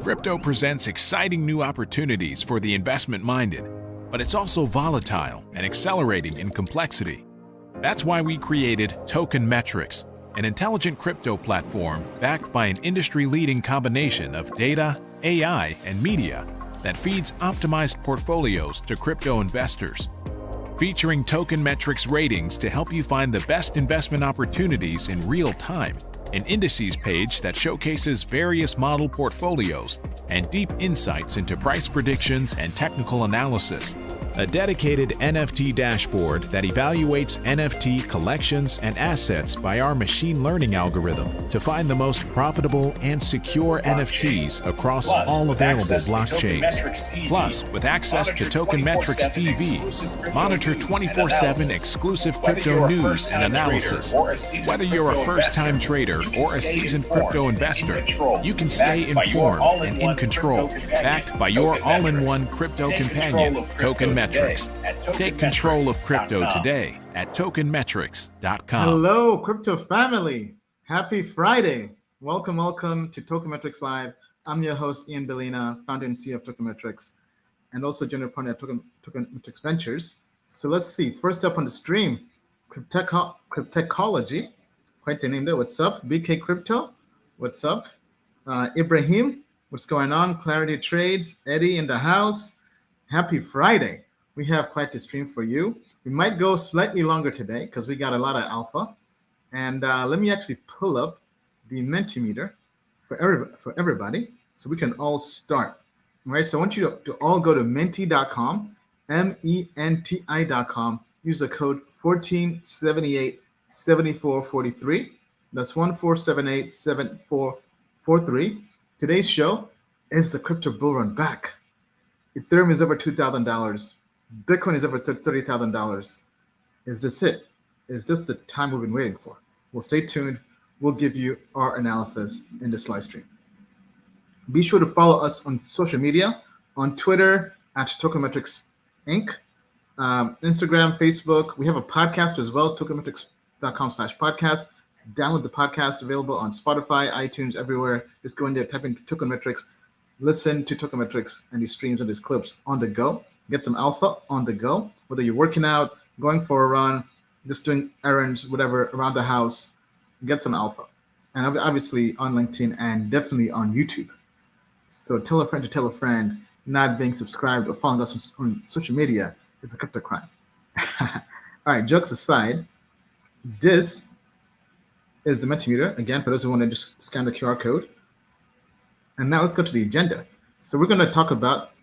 Crypto presents exciting new opportunities for the investment-minded, but it's also volatile and accelerating in complexity. That's why we created Token Metrics, an intelligent crypto platform backed by an industry-leading combination of data, AI, and media that feeds optimized portfolios to crypto investors. Featuring Token Metrics ratings to help you find the best investment opportunities in real time, an indices page that showcases various model portfolios, and deep insights into price predictions and technical analysis. A dedicated NFT dashboard that evaluates NFT collections and assets by our machine learning algorithm to find the most profitable and secure NFTs across all available blockchains. Plus, with access to Token Metrics TV, monitor 24/7 exclusive crypto news and analysis. Whether you're a first-time trader or a seasoned crypto investor, you can stay informed and in control, backed by your all-in-one crypto companion, Token Metrics. Take control of crypto today at tokenmetrics.com. Hello, crypto family. Happy Friday. Welcome to Token Metrics Live. I'm your host, Ian Bellina, founder and CEO of Token Metrics, and also general partner at Token Metrics Ventures. So let's see. First up on the stream, Cryptechology. Quite the name there. What's up? BK Crypto. What's up? Ibrahim. What's going on? Clarity Trades. Eddie in the house. Happy Friday. We have quite the stream for you. We might go slightly longer today because we got a lot of alpha. And let me actually pull up the Mentimeter for everybody so we can all start. All right, so I want you to all go to menti.com, menti.com. Use the code 1478-7443. That's 1478-7443. Today's show is the crypto bull run back. Ethereum is over $2,000. Bitcoin is over $30,000. Is this it? Is this the time we've been waiting for? Well, stay tuned. We'll give you our analysis in this live stream. Be sure to follow us on social media, on Twitter at TokenMetrics Inc., Instagram, Facebook. We have a podcast as well, tokenmetrics.com/podcast. Download the podcast, available on Spotify, iTunes, everywhere. Just go in there, type in Token Metrics, listen to Token Metrics and these streams and these clips on the go. Get some alpha on the go, whether you're working out, going for a run, just doing errands, whatever, around the house, get some alpha. And obviously on LinkedIn and definitely on YouTube. So tell a friend to tell a friend. Not being subscribed or following us on social media is a crypto crime. All right, jokes aside, this is the Mentimeter. Again, for those who want to just scan the QR code. And now let's go to the agenda. So we're going to talk about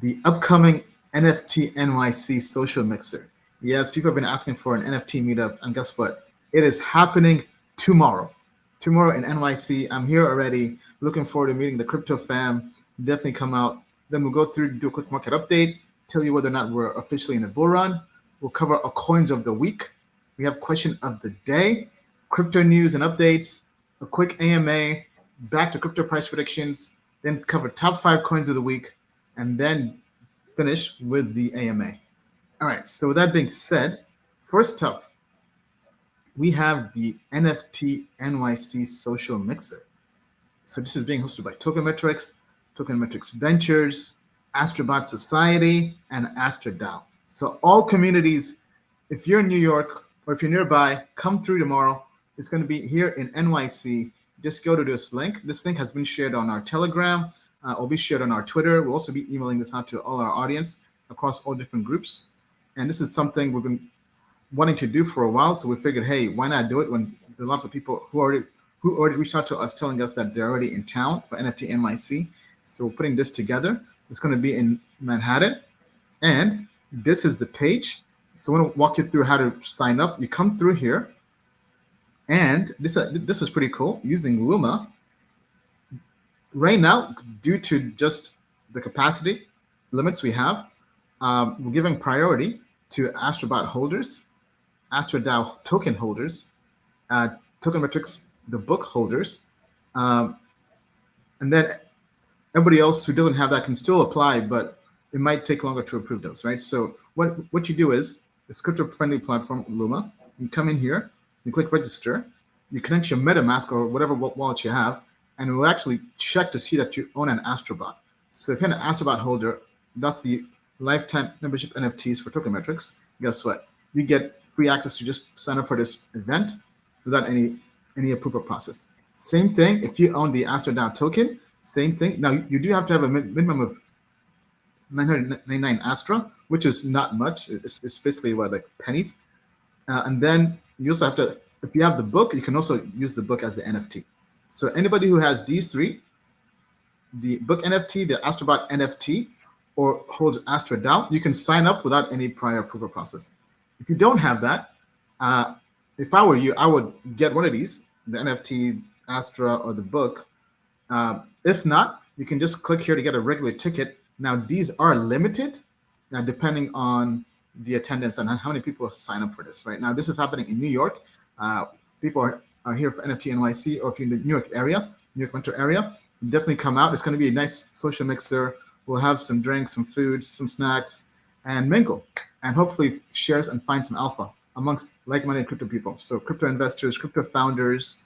the upcoming NFT NYC social mixer. Yes, people have been asking for an NFT meetup, and guess what? It is happening tomorrow. Tomorrow in NYC. I'm here already. Looking forward to meeting the crypto fam. Definitely come out. Then we'll go through, do a quick market update, tell you whether or not we're officially in a bull run. We'll cover our coins of the week. We have question of the day, crypto news and updates, a quick AMA, back to crypto price predictions, then cover top 5 coins of the week, and then finish with the AMA. All right, so with that being said, first up, we have the NFT NYC social mixer. So this is being hosted by Token Metrics, Token Metrics Ventures, Astrobot Society, and AstroDAO. So all communities, if you're in New York or if you're nearby, come through tomorrow. It's going to be here in NYC. Just go to this link. This link has been shared on our Telegram. Will be shared on our Twitter. We'll also be emailing this out to all our audience across all different groups. And this is something we've been wanting to do for a while. So we figured, hey, why not do it when there are lots of people who already reached out to us telling us that they're already in town for NFT NYC. So we're putting this together. It's going to be in Manhattan. And this is the page. So I want to walk you through how to sign up. You come through here. And this is pretty cool, using Luma. Right now, due to just the capacity limits we have, we're giving priority to Astrobot holders, AstroDAO token holders, Token Metrics, the book holders, and then everybody else who doesn't have that can still apply, but it might take longer to approve those, right? So what you do is, this crypto-friendly platform, Luma, you come in here, you click register, you connect your MetaMask or whatever wallet you have, and it will actually check to see that you own an Astrobot. So if you're an Astrobot holder, that's the lifetime membership NFTs for Tokenmetrics. Guess what? You get free access to just sign up for this event without any approval process. Same thing if you own the AstroDAO token. Same thing. Now you do have to have a minimum of 999 Astra, which is not much. It's basically what, like pennies. And then you also have to, if you have the book, you can also use the book as the NFT. So anybody who has these three, the book NFT, the Astrobot NFT, or holds AstroDAO, you can sign up without any prior approval process. If you don't have that, if I were you, I would get one of these, the NFT, Astra, or the book. If not, you can just click here to get a regular ticket. Now, these are limited depending on the attendance and how many people sign up for this. Right now, this is happening in New York. People are here for NFT NYC, or if you're in the New York area, New York metro area, definitely come out. It's going to be a nice social mixer. We'll have some drinks, some foods, some snacks, and mingle, and hopefully shares and find some alpha amongst like-minded crypto people. So crypto investors, crypto founders.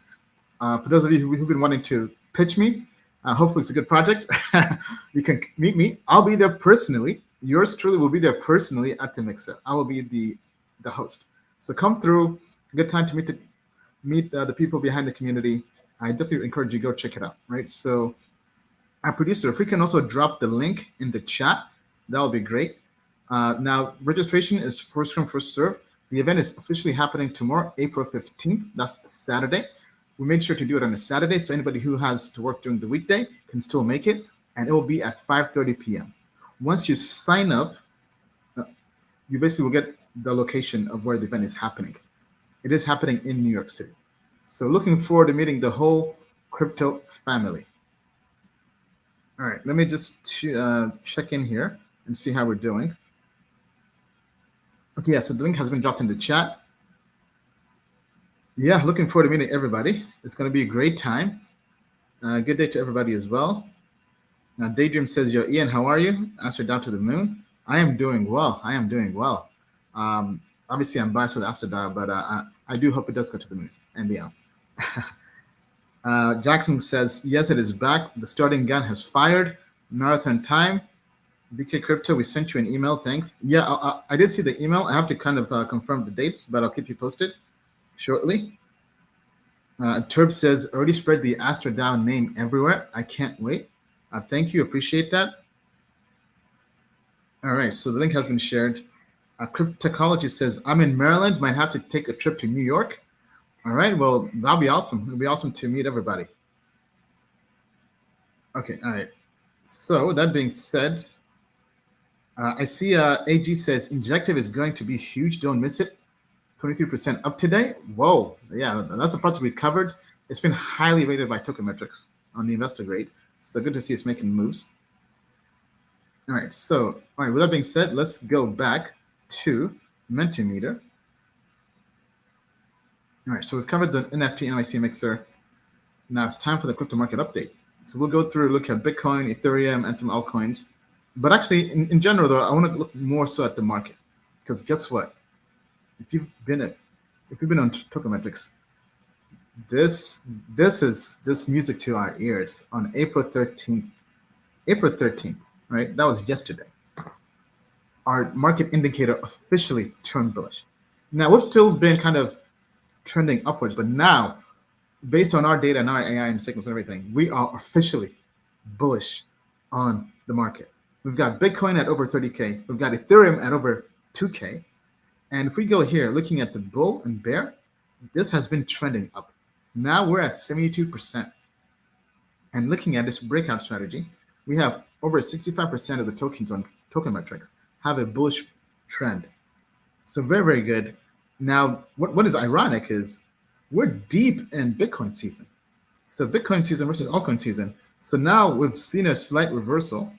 For those of you who've been wanting to pitch me, hopefully it's a good project. You can meet me. I'll be there personally. Yours truly will be there personally at the mixer. I will be the host. So come through. Good time to meet the people behind the community. I definitely encourage you to go check it out. Right. So our producer, if we can also drop the link in the chat, that would be great. Now, registration is first come, first serve. The event is officially happening tomorrow, April 15th. That's Saturday. We made sure to do it on a Saturday, so anybody who has to work during the weekday can still make it, and it will be at 5:30 p.m. Once you sign up, you basically will get the location of where the event is happening. It is happening in New York City. So looking forward to meeting the whole crypto family. All right, let me just check in here and see how we're doing. Okay, yeah, so the link has been dropped in the chat. Yeah, looking forward to meeting everybody. It's going to be a great time. Good day to everybody as well. Now, Daydream says, yo, Ian, how are you? Answer down to the moon. I am doing well. I am doing well. Obviously, I'm biased with AstroDAO, but I do hope it does go to the moon and beyond. Jackson says, yes, it is back. The starting gun has fired. Marathon time. BK Crypto, we sent you an email. Thanks. Yeah, I did see the email. I have to kind of confirm the dates, but I'll keep you posted shortly. Turb says, already spread the AstroDAO name everywhere. I can't wait. Thank you. Appreciate that. All right. So the link has been shared. Cryptology says, I'm in Maryland. Might have to take a trip to New York. All right. Well, that'll be awesome. It'll be awesome to meet everybody. Okay. All right. So that being said, I see AG says, Injective is going to be huge. Don't miss it. 23% up today. Whoa. Yeah, that's a project we covered. It's been highly rated by Tokenmetrics on the investor grade. So good to see it's making moves. All right. So, all right. With that being said, let's go back to Mentimeter. All right. So we've covered the NFT NYC mixer. Now it's time for the crypto market update. So we'll go through, look at Bitcoin, Ethereum, and some altcoins. But actually, in general, though, I want to look more so at the market, because guess what? If you've been on Tokenmetrics, this is just music to our ears. On April 13th, right? That was yesterday. Our market indicator officially turned bullish. Now we've still been kind of trending upwards, but now, based on our data and our AI and signals and everything, we are officially bullish on the market. We've got Bitcoin at over 30K. We've got Ethereum at over 2K. And if we go here, looking at the bull and bear, this has been trending up. Now we're at 72%. And looking at this breakout strategy, we have over 65% of the tokens on Tokenmetrics have a bullish trend. So very, very good. Now, what is ironic is we're deep in Bitcoin season. So Bitcoin season versus altcoin season. So now we've seen a slight reversal.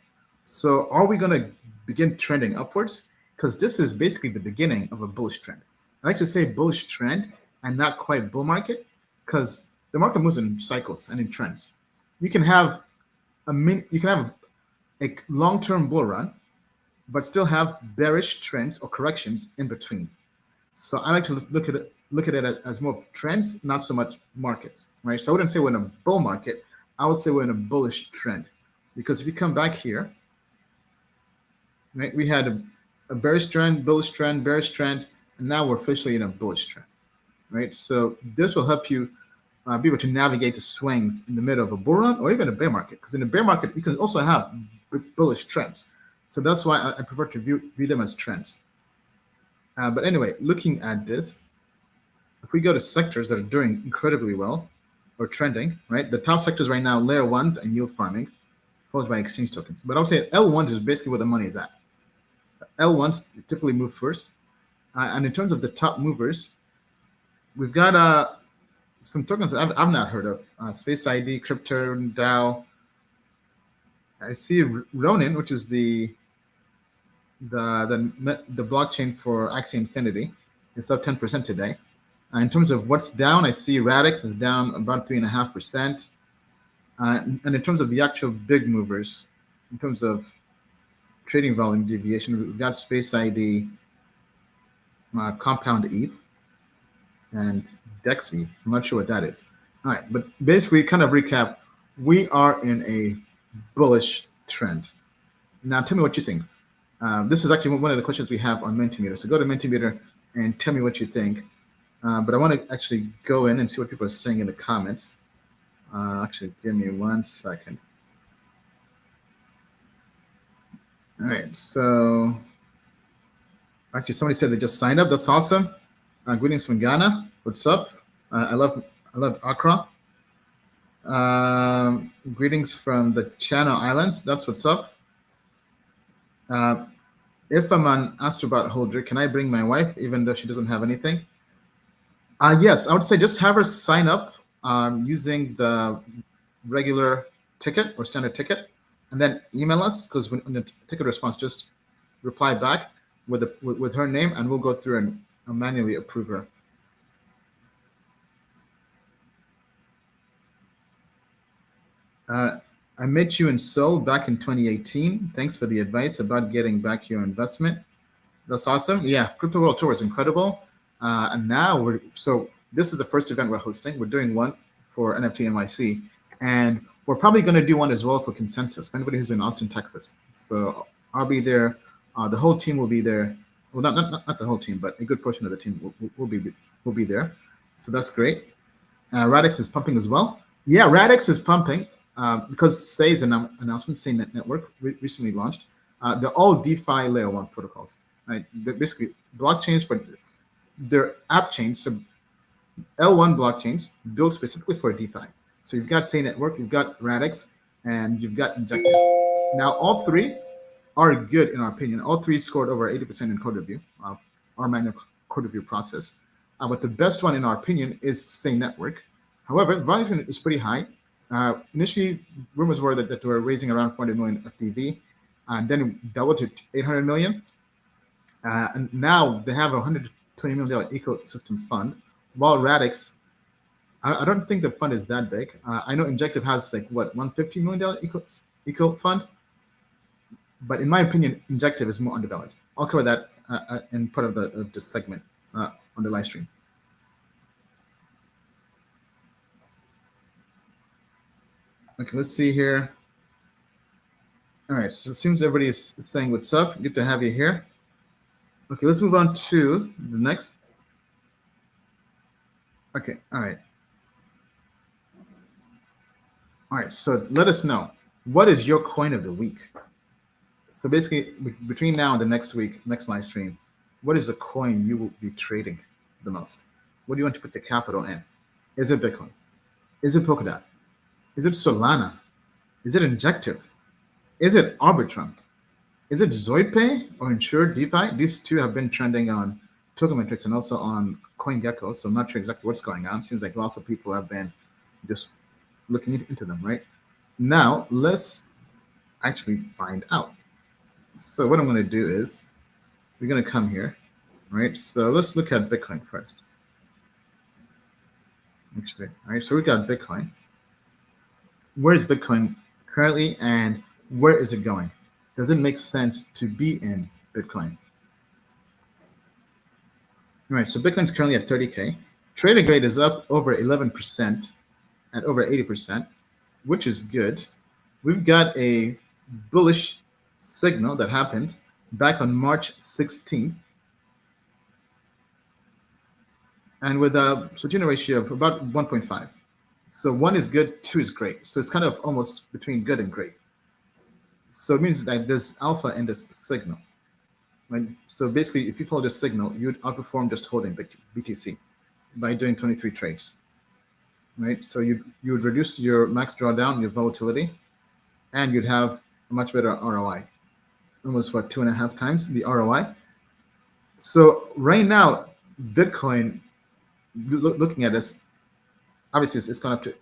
So are we going to begin trending upwards? Because this is basically the beginning of a bullish trend. I like to say bullish trend and not quite bull market, because the market moves in cycles and in trends. You can have a long-term bull run, but still have bearish trends or corrections in between. So I like to look at it as more of trends, not so much markets, right? So I wouldn't say we're in a bull market, I would say we're in a bullish trend, because if you come back here, right, we had a bearish trend, bullish trend, bearish trend, and now we're officially in a bullish trend, right? So this will help you be able to navigate the swings in the middle of a bull run or even a bear market, because in a bear market you can also have bullish trends. So that's why I prefer to view them as trends. But anyway, looking at this, if we go to sectors that are doing incredibly well or trending, right? The top sectors right now, layer ones and yield farming, followed by exchange tokens. But I would say L1s is basically where the money is at. L1s typically move first. And in terms of the top movers, we've got some tokens that I've not heard of. Space ID, Crypto, DAO. I see Ronin, which is the blockchain for Axie Infinity. It's up 10% today. In terms of what's down, I see Radix is down about 3.5%. And in terms of the actual big movers, in terms of trading volume deviation, we've got Space ID, Compound ETH, and Dexy. I'm not sure what that is. All right, but basically, kind of recap, we are in a bullish trend. Now, tell me what you think. This is actually one of the questions we have on Mentimeter. So go to Mentimeter and tell me what you think. But I want to actually go in and see what people are saying in the comments. Actually, give me 1 second. All right, so actually somebody said they just signed up. That's awesome. Greetings from Ghana. What's up? I love Accra. Greetings from the Channel Islands. That's what's up. If I'm an Astrobot holder, can I bring my wife even though she doesn't have anything? Yes, I would say just have her sign up using the regular ticket or standard ticket, and then email us, because when the ticket response, just reply back with her name, and we'll go through and manually approve her. I met you in Seoul back in 2018. Thanks for the advice about getting back your investment. That's awesome. Yeah, Crypto World Tour is incredible. And now so this is the first event we're hosting. We're doing one for NFT NYC, and we're probably going to do one as well for Consensus, for anybody who's in Austin, Texas. So I'll be there. The whole team will be there. Well, not the whole team, but a good portion of the team will be there. So that's great. Radix is pumping as well. Yeah, Radix is pumping because Say's announcement, Say Network, recently launched. They're all DeFi layer 1 protocols, right? They're basically blockchains for their app chains. So L1 blockchains built specifically for DeFi. So you've got Say Network, you've got Radix, and you've got Injective. Now, all three are good in our opinion. All three scored over 80% in code review, our manual code review process. But the best one in our opinion is Say Network. However, valuation is pretty high. Initially, rumors were that they were raising around 400 million FDV, and then it doubled to 800 million. And now they have a $120 million ecosystem fund, while Radix, I don't think the fund is that big. I know Injective has like what, $150 million eco fund, but in my opinion, Injective is more undervalued. I'll cover that in part of the segment on the live stream. Okay, let's see here. All right, so it seems everybody is saying what's up. Good to have you here. Okay, let's move on to the next. Okay, all right. All right, so let us know, what is your coin of the week? So basically, between now and the next week, next live stream, what is the coin you will be trading the most? What do you want to put the capital in? Is it Bitcoin? Is it Polkadot? Is it Solana? Is it Injective? Is it Arbitrum? Is it ZoidPay or Insured DeFi? These two have been trending on Tokenmetrics and also on CoinGecko, so I'm not sure exactly what's going on. Seems like lots of people have been just looking into them, right? Now, let's actually find out. So what I'm going to do is we're going to come here, right? So let's look at Bitcoin first. Actually, all right, so we got Bitcoin. Where's Bitcoin currently and where is it going? Does it make sense to be in Bitcoin? All right, so Bitcoin's currently at 30K. Trader grade is up over 11% at over 80%. which is good. We've got a bullish signal that happened back on March 16th, and with a Sortino ratio of about 1.5. So 1 is good, 2 is great. So it's kind of almost between good and great. So it means that there's alpha in this signal. Right? So basically, if you follow this signal, you'd outperform just holding BTC by doing 23 trades. Right? So you would reduce your max drawdown, your volatility, and you'd have a much better ROI. Almost what, 2.5 times the ROI. So right now, Bitcoin, looking at this, obviously it's gone up to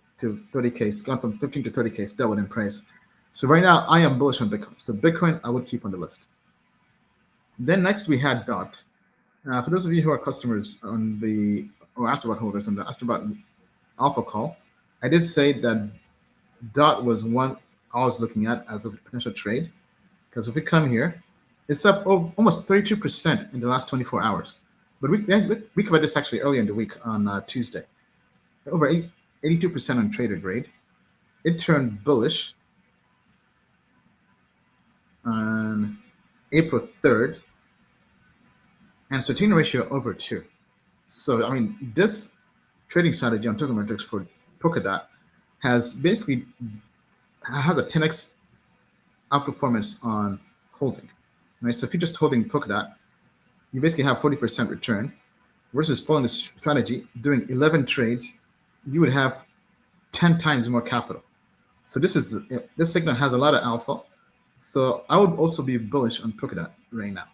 30K. It's gone from 15 to 30K. It's doubled in price. So right now, I am bullish on Bitcoin. So Bitcoin, I would keep on the list. Then next we had DOT. For those of you who are customers on the, or Astrobat holders on the Astrobat Alpha call, I did say that DOT was one I was looking at as a potential trade. Because if we come here, it's up over almost 32% in the last 24 hours. But we covered this actually earlier in the week on Tuesday. Over 82% on trader grade. It turned bullish on April 3rd, and Sortino ratio over 2. So, I mean, this trading strategy on token metrics for Polkadot has basically has a 10x outperformance on holding. Right? So if you're just holding Polkadot, you basically have 40% return versus following this strategy, doing 11 trades, you would have 10 times more capital. So this signal has a lot of alpha. So I would also be bullish on Polkadot right now.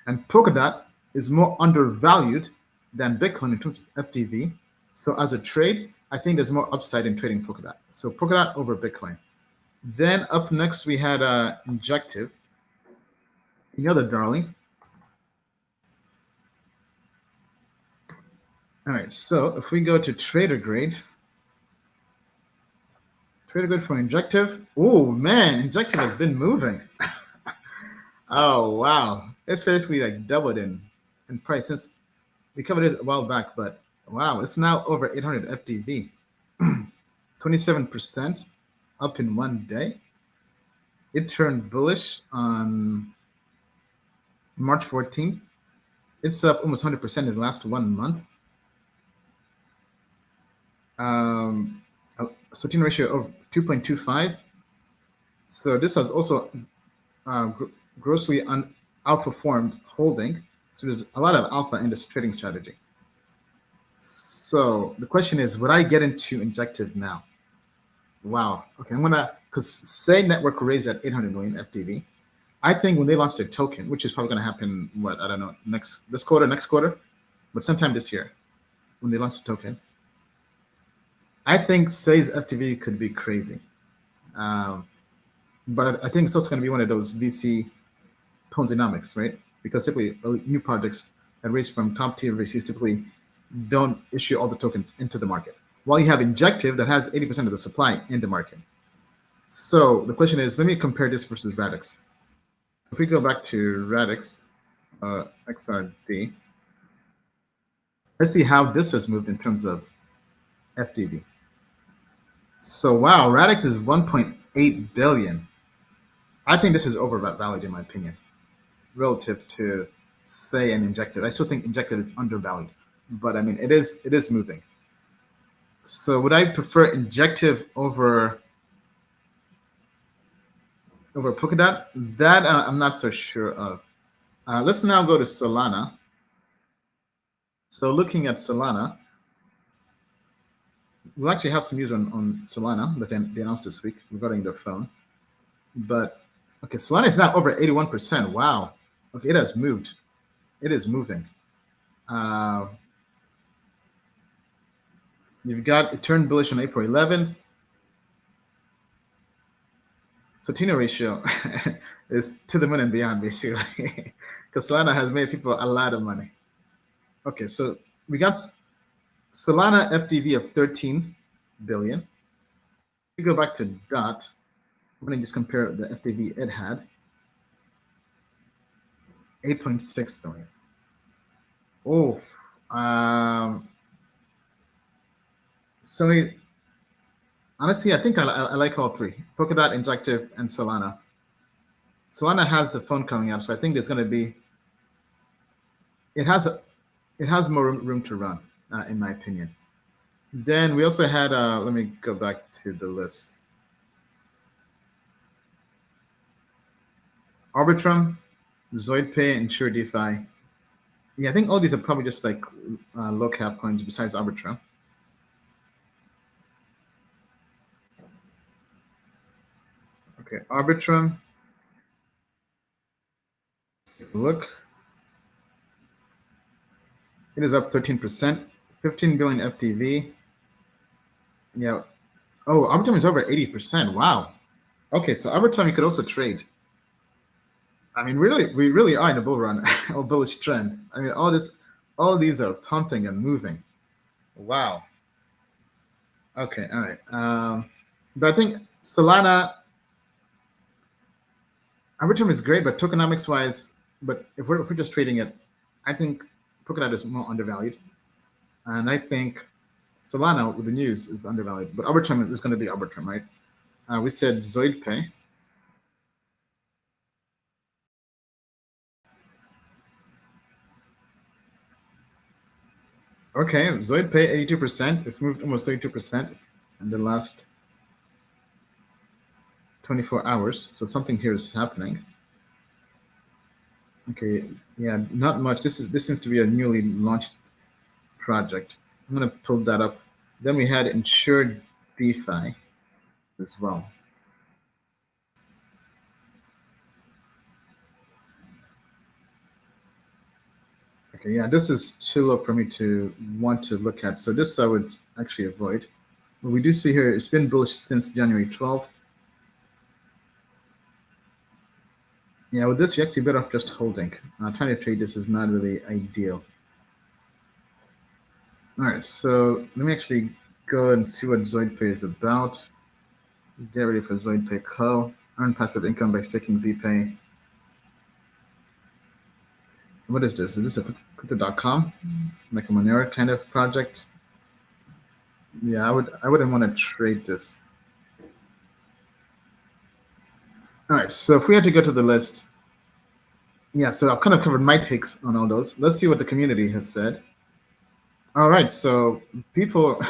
And Polkadot is more undervalued than Bitcoin in terms of FTV. So as a trade, I think there's more upside in trading Polkadot. So Polkadot over Bitcoin. Then up next, we had Injective, another darling. All right, so if we go to trader grade for Injective. Oh man, Injective has been moving. Oh wow, it's basically like doubled in price since we covered it a while back, but wow, it's now over 800 FTV, 27% up in one day. It turned bullish on March 14th. It's up almost 100% in the last 1 month. Sortino ratio of 2.25. So this has also grossly outperformed holding. So there's a lot of alpha in this trading strategy. So the question is, would I get into Injective now? Wow. Okay, I'm gonna, because Say Network raised at 800 million FTV. I think when they launch their token, which is probably gonna happen, what, I don't know, next quarter, but sometime this year, when they launch the token, I think Say's FTV could be crazy. But I think it's also going to be one of those VC Ponzi-nomics, right? Because typically new projects that raise from top tier VCs typically don't issue all the tokens into the market. While you have Injective that has 80% of the supply in the market. So the question is, let me compare this versus Radix. If we go back to Radix, XRD, let's see how this has moved in terms of FTV. So wow, Radix is 1.8 billion. I think this is overvalued in my opinion, relative to Say and Injective. I still think Injective is undervalued, but I mean it is moving. So would I prefer Injective over Polkadot? That I'm not so sure of. Let's now go to Solana. So looking at Solana, we'll actually have some news on Solana that they announced this week regarding their phone. But okay, Solana is now over 81%. Wow. Okay, it has moved. It is moving. You've got it turned bullish on April 11th. Sortino ratio is to the moon and beyond, basically, because Solana has made people a lot of money. Okay, so we got Solana FTV of 13 billion. We go back to DOT. I'm going to just compare the FTV it had. 8.6 billion. Oh, so Honestly, I think I like all three: Polkadot, Injective, and Solana. Solana has the phone coming up, so I think there's going to be it has a, it has more room to run, in my opinion. Then we also had let me go back to the list. Arbitrum, ZoidPay, and Sure DeFi. Yeah, I think all these are probably just like low cap coins besides Arbitrum. Okay, Arbitrum. Look, it is up 13%, 15 billion FTV. Yeah. Oh, Arbitrum is over 80%. Wow. Okay, so Arbitrum you could also trade. I mean, really, we really are in a bull run or bullish trend. I mean, all these are pumping and moving. Wow. Okay, all right. But I think Solana, Arbitrum is great, but tokenomics wise, but if we're just trading it, I think Polkadot is more undervalued, and I think Solana with the news is undervalued. But Arbitrum is going to be Arbitrum, right? We said ZoidPay. Okay, ZoidPay 82%. It's moved almost 32% in the last 24 hours. So something here is happening. Okay, yeah, not much. This seems to be a newly launched project. I'm gonna pull that up. Then we had insured DeFi as well. Okay, yeah, this is too low for me to want to look at. So this I would actually avoid. What we do see here, it's been bullish since January 12th. Yeah, with this, you're actually better off just holding. Trying to trade this is not really ideal. All right, so let me actually go and see what ZoidPay is about. Get ready for ZoidPay Co. Earn passive income by staking ZPay. What is this? Is this a crypto.com? Like a Monero kind of project? Yeah, I wouldn't want to trade this. All right, so if we had to go to the list, yeah, so I've kind of covered my takes on all those. Let's see what the community has said. All right, so people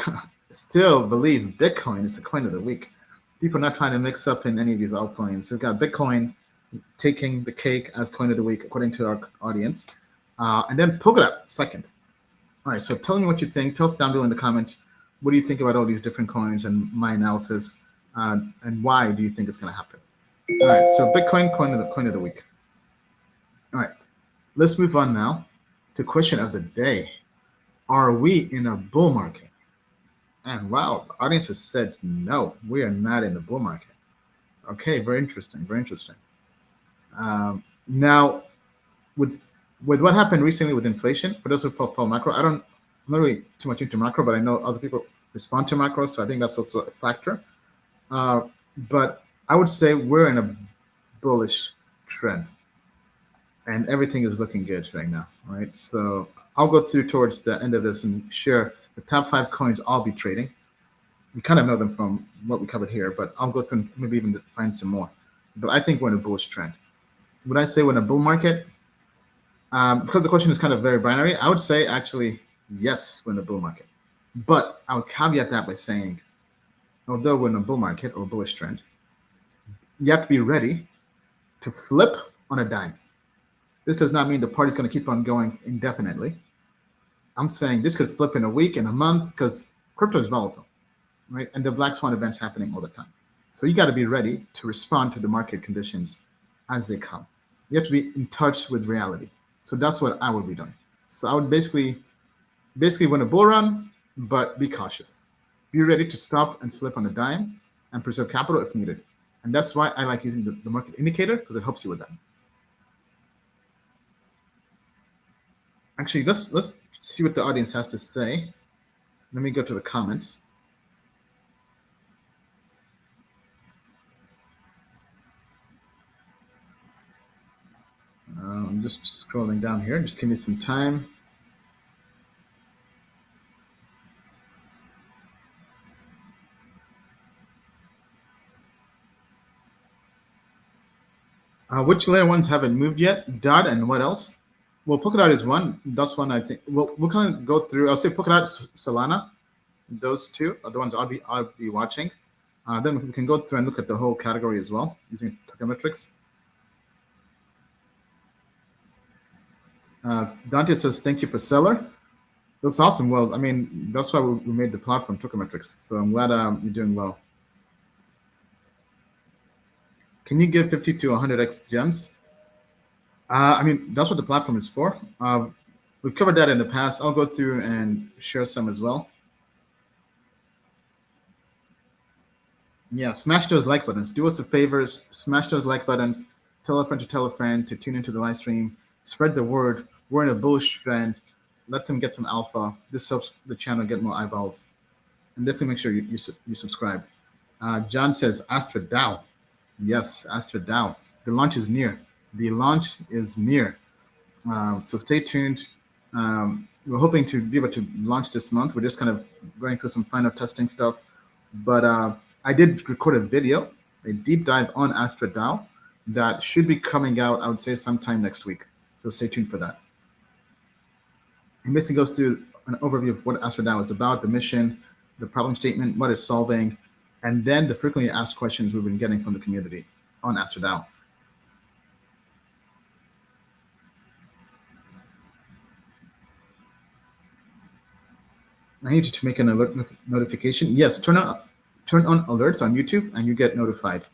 still believe Bitcoin is the coin of the week. People are not trying to mix up in any of these altcoins. We've got Bitcoin taking the cake as coin of the week, according to our audience. And then Polkadot second. All right, so tell me what you think. Tell us down below in the comments, what do you think about all these different coins and my analysis, and why do you think it's going to happen? All right, so Bitcoin, coin of the week. All right, let's move on now to question of the day. Are we in a bull market? And wow, the audience has said no, we are not in the bull market. Okay, very interesting, very interesting. Now, with what happened recently with inflation, for those who follow macro, I'm not really too much into macro, but I know other people respond to macro, so I think that's also a factor. But I would say we're in a bullish trend, and everything is looking good right now, right? So I'll go through towards the end of this and share the top 5 coins I'll be trading. You kind of know them from what we covered here, but I'll go through and maybe even find some more. But I think we're in a bullish trend. Would I say we're in a bull market? Because the question is kind of very binary, I would say actually, yes, we're in a bull market. But I would caveat that by saying, although we're in a bull market or bullish trend, you have to be ready to flip on a dime. This does not mean the party's going to keep on going indefinitely. I'm saying this could flip in a week, in a month, because crypto is volatile, right? And the black swan events happening all the time. So you got to be ready to respond to the market conditions as they come. You have to be in touch with reality. So that's what I would be doing. So I would basically win a bull run, but be cautious. Be ready to stop and flip on a dime and preserve capital if needed. And that's why I like using the market indicator, because it helps you with that. Actually, let's see what the audience has to say. Let me go to the comments. I'm just scrolling down here. Just give me some time. Which layer ones haven't moved yet? Dot and what else? Well, Polkadot is one. That's one I think. We'll kind of go through. I'll say Polkadot, Solana. Those two are the ones I'll be watching. Then we can go through and look at the whole category as well using tokenomics. Dante says, thank you for seller. That's awesome. Well, I mean, that's why we made the platform tokenomics. So I'm glad you're doing well. Can you give 50 to 100x gems? I mean, that's what the platform is for. We've covered that in the past. I'll go through and share some as well. Yeah, smash those like buttons. Do us a favor, smash those like buttons. Tell a friend to tune into the live stream. Spread the word. We're in a bullish trend. Let them get some alpha. This helps the channel get more eyeballs. And definitely make sure you subscribe. John says, Astra DAO. Yes, Astra DAO. The launch is near. The launch is near. So stay tuned. We're hoping to be able to launch this month. We're just kind of going through some final testing stuff. But I did record a video, a deep dive on Astra DAO that should be coming out, I would say, sometime next week. So stay tuned for that. It basically goes through an overview of what Astra DAO is about, the mission, the problem statement, what it's solving, and then the frequently asked questions we've been getting from the community on Astra DAO. I need you to make an alert notification. Yes, turn on alerts on YouTube and you get notified.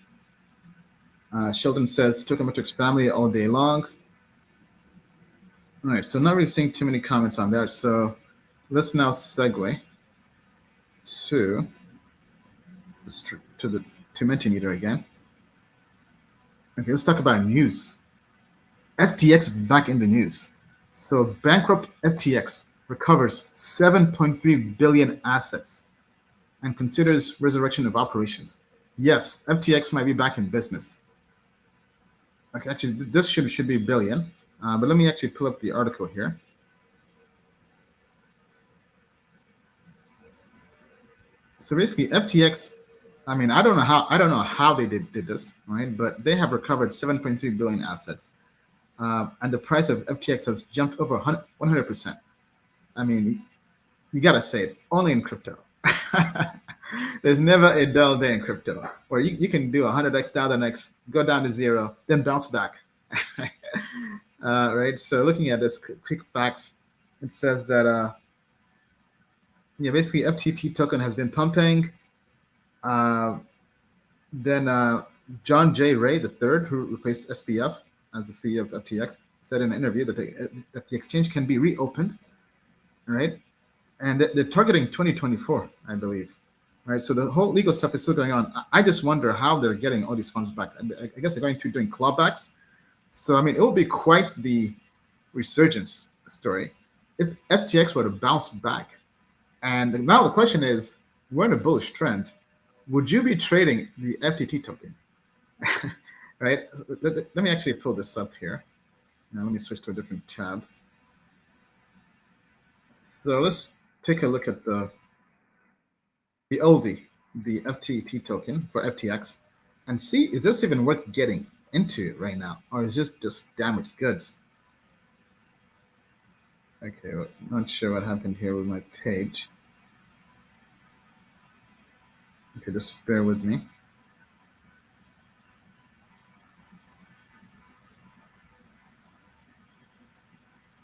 Sheldon says, Tokenomics family all day long. All right, so not really seeing too many comments on there. So let's now segue to the Mentimeter again. Okay, let's talk about news. FTX is back in the news. So bankrupt FTX recovers 7.3 billion assets and considers resurrection of operations. Yes, FTX might be back in business. Okay, actually, this should be billion. But let me actually pull up the article here. So basically, FTX. I mean, I don't know how they did this, right? But they have recovered 7.3 billion assets, and the price of FTX has jumped over 100%. I mean, you gotta say it. Only in crypto. There's never a dull day in crypto where you can do 100x, 1000x, go down to zero, then bounce back. Right. So looking at this quick facts, it says that basically FTT token has been pumping. Then John J. Ray III, who replaced SPF as the CEO of FTX, said in an interview that the exchange can be reopened, right? And they're targeting 2024, I believe. Right, so the whole legal stuff is still going on. I just wonder how they're getting all these funds back. I guess they're going through doing clawbacks. So, I mean, it will be quite the resurgence story if FTX were to bounce back. And now the question is, we're in a bullish trend. Would you be trading the FTT token? Right? Let me actually pull this up here. Now, let me switch to a different tab. So let's take a look at the oldie, the FTT token for FTX, and see, is this even worth getting into right now, or is this just damaged goods? Okay, well, not sure what happened here with my page. Okay, just bear with me.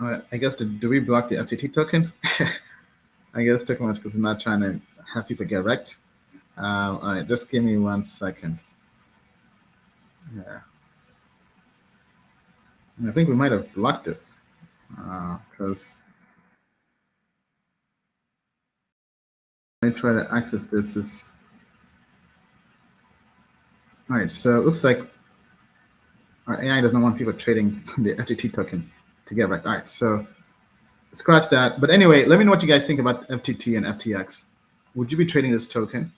All right, I guess, do we block the FTT token? I guess it took much because I'm not trying to have people get wrecked. All right, just give me 1 second. Yeah. I think we might have blocked this because I try to access this. All right, so it looks like our AI doesn't want people trading the FTT token to get wrecked. All right, so scratch that. But anyway, let me know what you guys think about FTT and FTX. Would you be trading this token?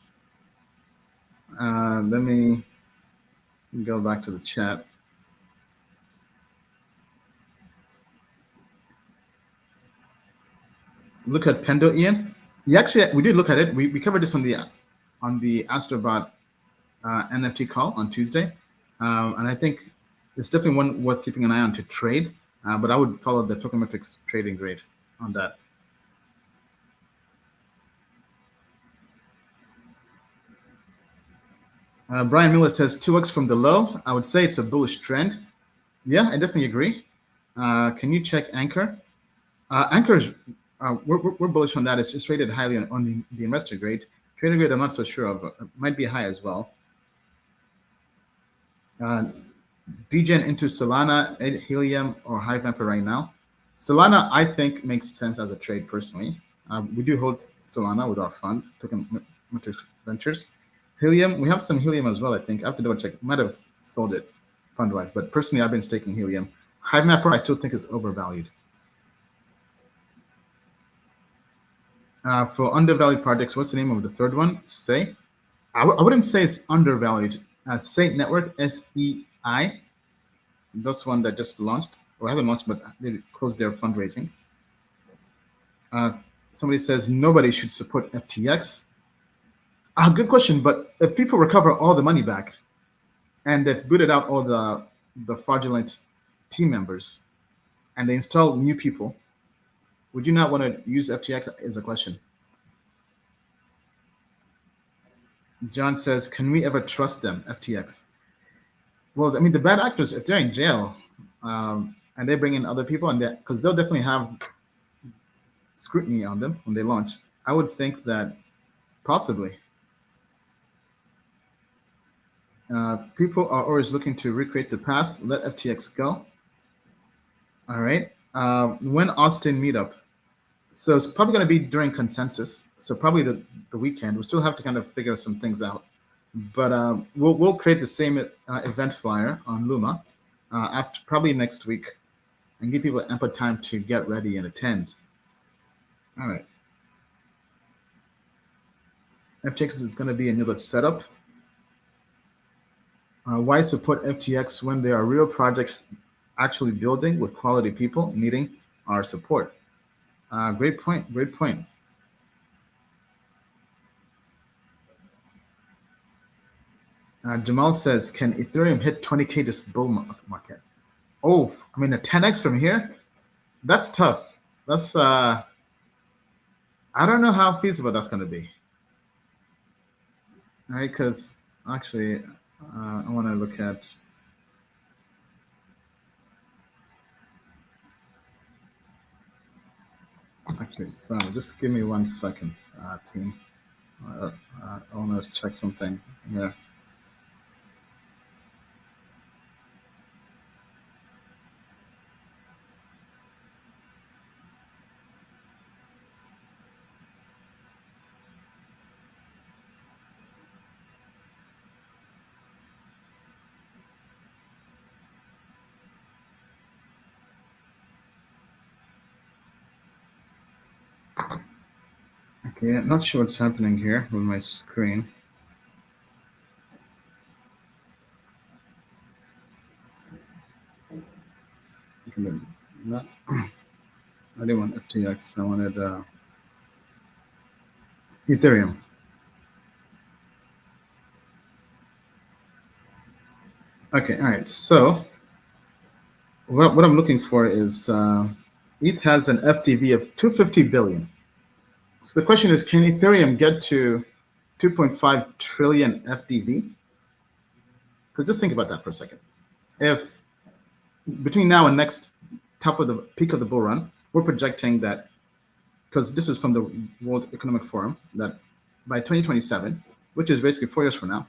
Let me go back to the chat. Look at Pendo, Ian. We did look at it. We covered this on the Astrobot NFT call on Tuesday, and I think it's definitely one worth keeping an eye on to trade. But I would follow the Tokenmetrics trading grade on that. Brian Miller says 2x from the low. I would say it's a bullish trend. Yeah, I definitely agree. Can you check Anchor? Anchor is, we're bullish on that. It's rated highly on the investor grade. Trader grade, I'm not so sure of. It might be high as well. Degen into Solana, Helium, or Hive Mapper right now. Solana, I think, makes sense as a trade personally. We do hold Solana with our fund, Tokenmetrics Ventures. Helium, we have some Helium as well, I think. I have to double check. Might have sold it fund-wise, but personally, I've been staking Helium. Hive Mapper, I still think is overvalued. For undervalued projects, what's the name of the third one? Say. I wouldn't say it's undervalued. Say Network, SEI. That's one that just launched, or hasn't launched, but they closed their fundraising. Somebody says nobody should support FTX. Good question, but if people recover all the money back and they've booted out all the fraudulent team members and they install new people, would you not want to use FTX is a question. John says, can we ever trust them, FTX? Well, I mean, the bad actors, if they're in jail and they bring in other people, and because they'll definitely have scrutiny on them when they launch, I would think that possibly. People are always looking to recreate the past. Let FTX go. All right. When Austin meetup? So it's probably going to be during consensus. So probably the weekend. We'll still have to kind of figure some things out. But we'll create the same event flyer on Luma after probably next week and give people ample time to get ready and attend. All right. FTX is going to be another setup. Why support FTX when there are real projects actually building with quality people needing our support? Great point. Great point. Jamal says, can Ethereum hit 20K this bull market? Oh, I mean, the 10X from here? That's tough. That's, I don't know how feasible that's going to be. All right, because actually, I want to look at so just give me 1 second, team. I want to check something here. Okay, I'm not sure what's happening here with my screen. Not, I didn't want FTX. I wanted Ethereum. Okay, all right. So what I'm looking for is ETH has an FTV of 250 billion. So the question is, can Ethereum get to 2.5 trillion FTV? Because just think about that for a second. If between now and next top of the peak of the bull run, we're projecting that, because this is from the World Economic Forum, that by 2027, which is basically 4 years from now,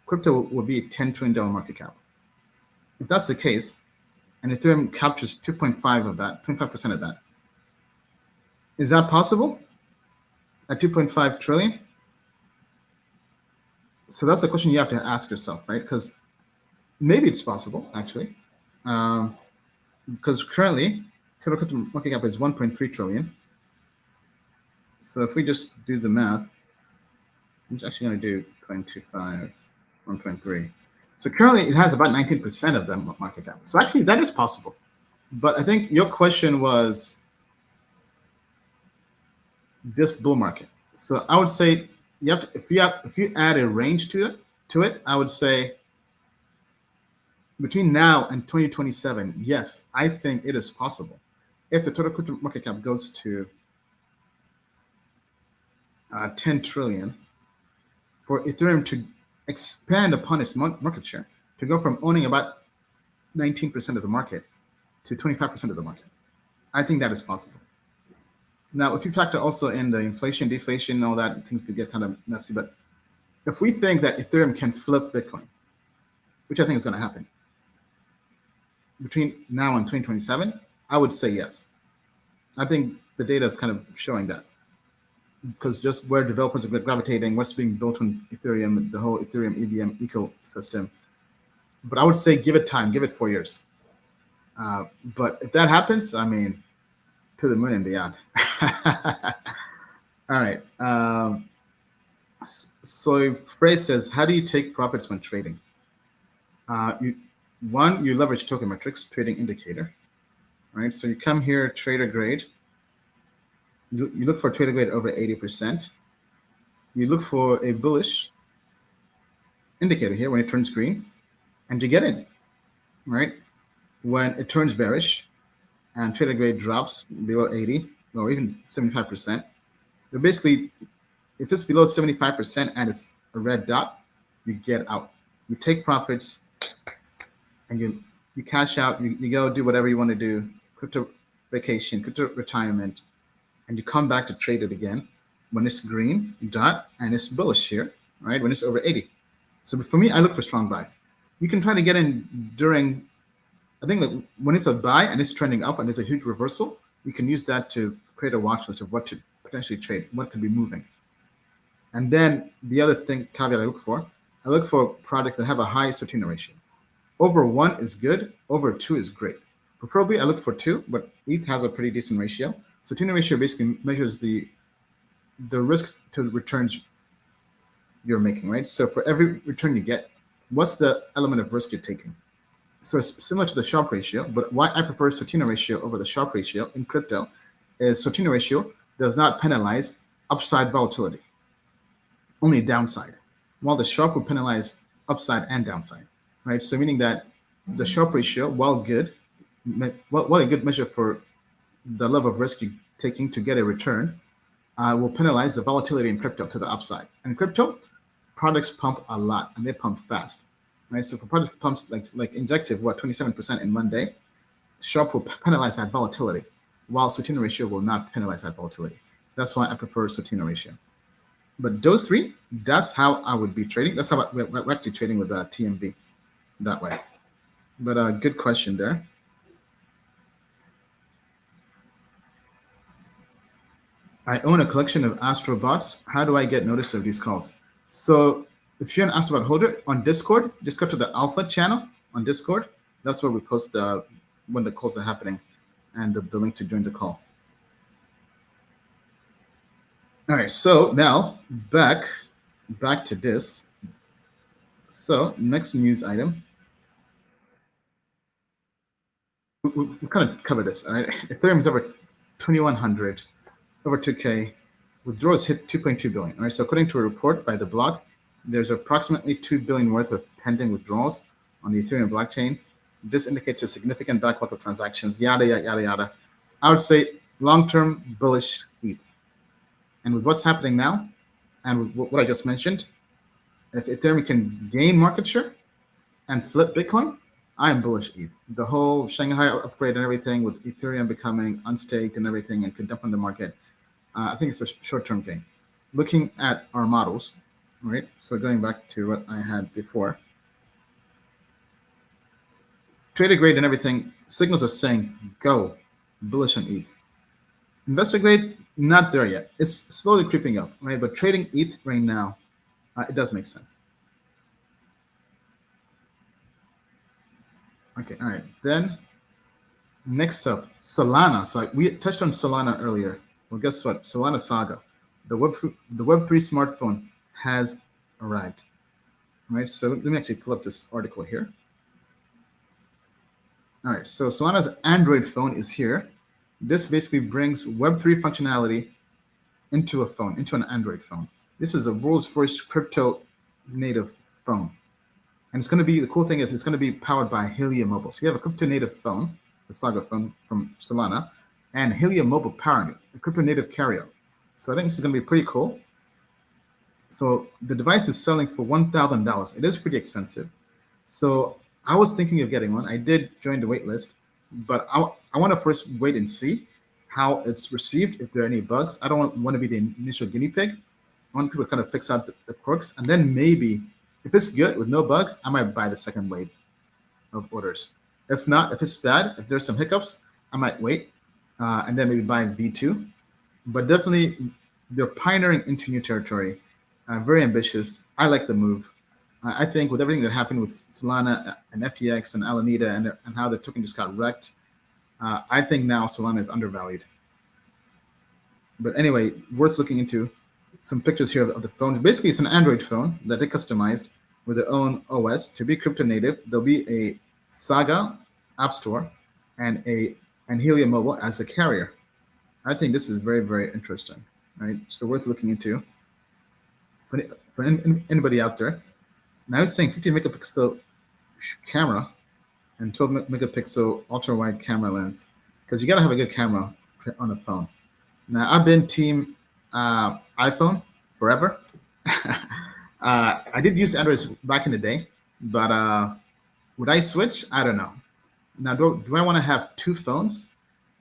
crypto will be a $10 trillion market cap. If that's the case, and Ethereum captures 2.5 of that, 25% of that, is that possible at 2.5 trillion? So that's the question you have to ask yourself, right? Because maybe it's possible, actually. Because currently, total crypto market cap is 1.3 trillion. So if we just do the math, I'm just actually going to do 25, 1.3. So currently, it has about 19% of the market cap. So actually, that is possible. But I think your question was this bull market. So I would say you have to, if you add a range to it, I would say between now and 2027, yes, I think it is possible. If the total crypto market cap goes to 10 trillion, for Ethereum to expand upon its market share, to go from owning about 19% of the market to 25% of the market. I think that is possible. Now, if you factor also in the inflation, deflation, all that, things could get kind of messy. But if we think that Ethereum can flip Bitcoin, which I think is going to happen between now and 2027, I would say yes. I think the data is kind of showing that, because just where developers are gravitating, what's being built on Ethereum, the whole Ethereum EVM ecosystem. But I would say give it time, give it 4 years. But if that happens, I mean, to the moon and beyond. All right. So Frey says, how do you take profits when trading? You leverage token metrics, trading indicator, right? So you come here, trader grade. You look for trader grade over 80%. You look for a bullish indicator here when it turns green, and you get in, right? When it turns bearish and trader grade drops below 80 or even 75%, but basically, if it's below 75% and it's a red dot, you get out. You take profits and you cash out. You go do whatever you want to do, crypto vacation, crypto retirement, and you come back to trade it again when it's green dot and it's bullish here, right? When it's over 80. So for me, I look for strong buys. You can try to get in during, I think that when it's a buy and it's trending up and there's a huge reversal, you can use that to create a watch list of what to potentially trade, what could be moving. And then the other caveat I look for products that have a high Sortino ratio. Over 1 is good, over 2 is great. Preferably I look for 2, but ETH has a pretty decent ratio. Sortino ratio basically measures the risk to returns you're making, right? So for every return you get, what's the element of risk you're taking? So it's similar to the Sharpe ratio, but why I prefer Sortino ratio over the Sharpe ratio in crypto is Sortino ratio does not penalize upside volatility, only downside, while the Sharpe would penalize upside and downside, right? So meaning that the Sharpe ratio, while a good measure for the level of risk you're taking to get a return, will penalize the volatility in crypto to the upside. And crypto, products pump a lot and they pump fast, right? So for products pumps like Injective, 27% in one day, Sharpe will penalize that volatility, while Sortino ratio will not penalize that volatility. That's why I prefer Sortino ratio. But those three, that's how I would be trading. That's how we're actually trading with TMV that way. But good question there. I own a collection of Astrobots. How do I get notice of these calls? So if you're an Astrobot holder on Discord, just go to the Alpha channel on Discord. That's where we post when the calls are happening and the link to join the call. All right, so now back to this. So next news item. We kind of covered this, all right? Ethereum is over 2,100, over 2K. Withdrawals hit 2.2 billion, all right? So according to a report by the blog, there's approximately 2 billion worth of pending withdrawals on the Ethereum blockchain. This indicates a significant backlog of transactions, yada, yada, yada, yada. I would say long-term bullish ETH. And with what's happening now, and with what I just mentioned, if Ethereum can gain market share and flip Bitcoin, I am bullish ETH. The whole Shanghai upgrade and everything with Ethereum becoming unstaked and everything and could dump on the market, I think it's a short-term gain. Looking at our models, right? So going back to what I had before, trader grade and everything, signals are saying go bullish on ETH. Investor grade, not there yet. It's slowly creeping up, right? But trading ETH right now, it does make sense. Okay, all right. Then next up, Solana. So we touched on Solana earlier. Well, guess what? Solana Saga, the Web3 smartphone has arrived. All right, so let me actually pull up this article here. All right, so Solana's Android phone is here. This basically brings Web3 functionality into a phone, into an Android phone. This is the world's first crypto native phone. And it's going to be, the cool thing is it's going to be powered by Helium Mobile. So you have a crypto native phone, the Saga phone from Solana, and Helium Mobile powering it, a crypto native carrier. So I think this is going to be pretty cool. So the device is selling for $1,000. It is pretty expensive. So I was thinking of getting one. I did join the wait list, but I want to first wait and see how it's received, if there are any bugs. I don't want to be the initial guinea pig. I want people to kind of fix out the quirks, and then maybe if it's good with no bugs, I might buy the second wave of orders. If not, if it's bad, if there's some hiccups, I might wait and then maybe buy V2. But definitely, they're pioneering into new territory. Very ambitious. I like the move. I think with everything that happened with Solana and FTX and Alameda and how the token just got wrecked, I think now Solana is undervalued. But anyway, worth looking into. Some pictures here of the phone. Basically, it's an Android phone that they customized with their own OS to be crypto native. There'll be a Saga App Store and Helium Mobile as the carrier. I think this is very, very interesting, right? So worth looking into for anybody out there. Now it's saying 50 megapixel camera and 12 megapixel ultra wide camera lens, because you got to have a good camera on a phone. Now I've been team iPhone forever. I did use Android back in the day, but would I switch? I don't know. Now, do I want to have two phones?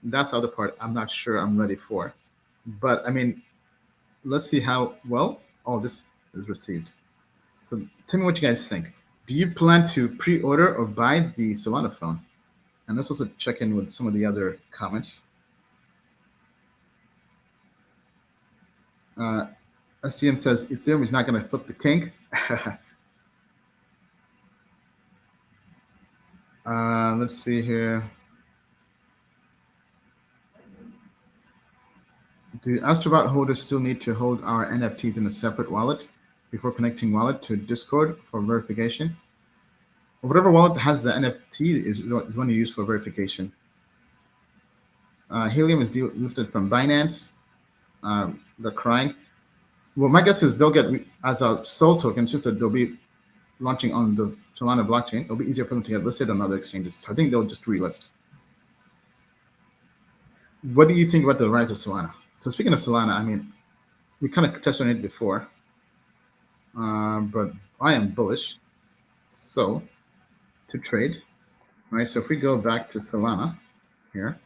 That's the other part I'm not sure I'm ready for. But I mean, let's see how well all this is received. So tell me what you guys think. Do you plan to pre-order or buy the Solana phone? And let's also check in with some of the other comments. STM says Ethereum is not going to flip the king. Let's see here. Do Astrobot holders still need to hold our NFTs in a separate wallet before connecting wallet to Discord for verification? Or whatever wallet has the NFT is one you use for verification. Helium is listed from Binance. They're crying. Well, my guess is they'll get as a SOL token, since they'll be launching on the Solana blockchain. It'll be easier for them to get listed on other exchanges. So I think they'll just relist. What do you think about the rise of Solana? So speaking of Solana, I mean, we kind of touched on it before, but I am bullish. So to trade, right? So if we go back to Solana here,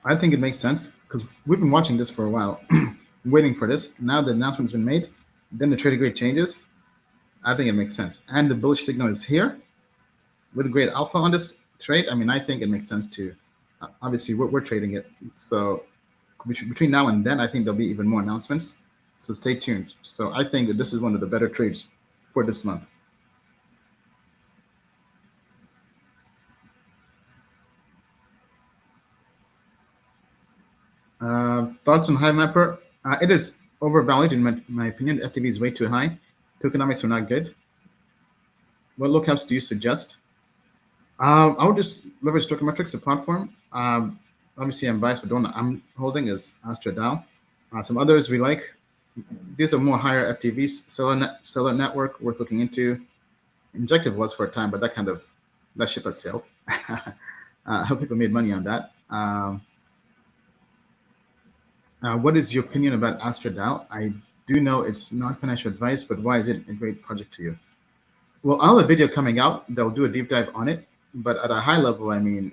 I think it makes sense because we've been watching this for a while, waiting for this. Now the announcement's been made, then the trading rate changes. I think it makes sense. And the bullish signal is here with great alpha on this trade. I mean, I think it makes sense to, obviously we're trading it. So between now and then, I think there'll be even more announcements. So stay tuned. So I think that this is one of the better trades for this month. Thoughts on Hive Mapper? It is overvalued in my opinion. The FTV is way too high. Tokenomics are not good. What lookups do you suggest? I would just leverage Tokenmetrics, the platform. Obviously, I'm biased, but the one I'm holding is Astra DAO. Some others we like. These are more higher FTVs. Solar Network, worth looking into. Injective was for a time, but that ship has sailed. I hope people made money on that. What is your opinion about Astra DAO? I do know it's not financial advice, but why is it a great project to you? Well, I'll have a video coming out. They'll do a deep dive on it. But at a high level, I mean,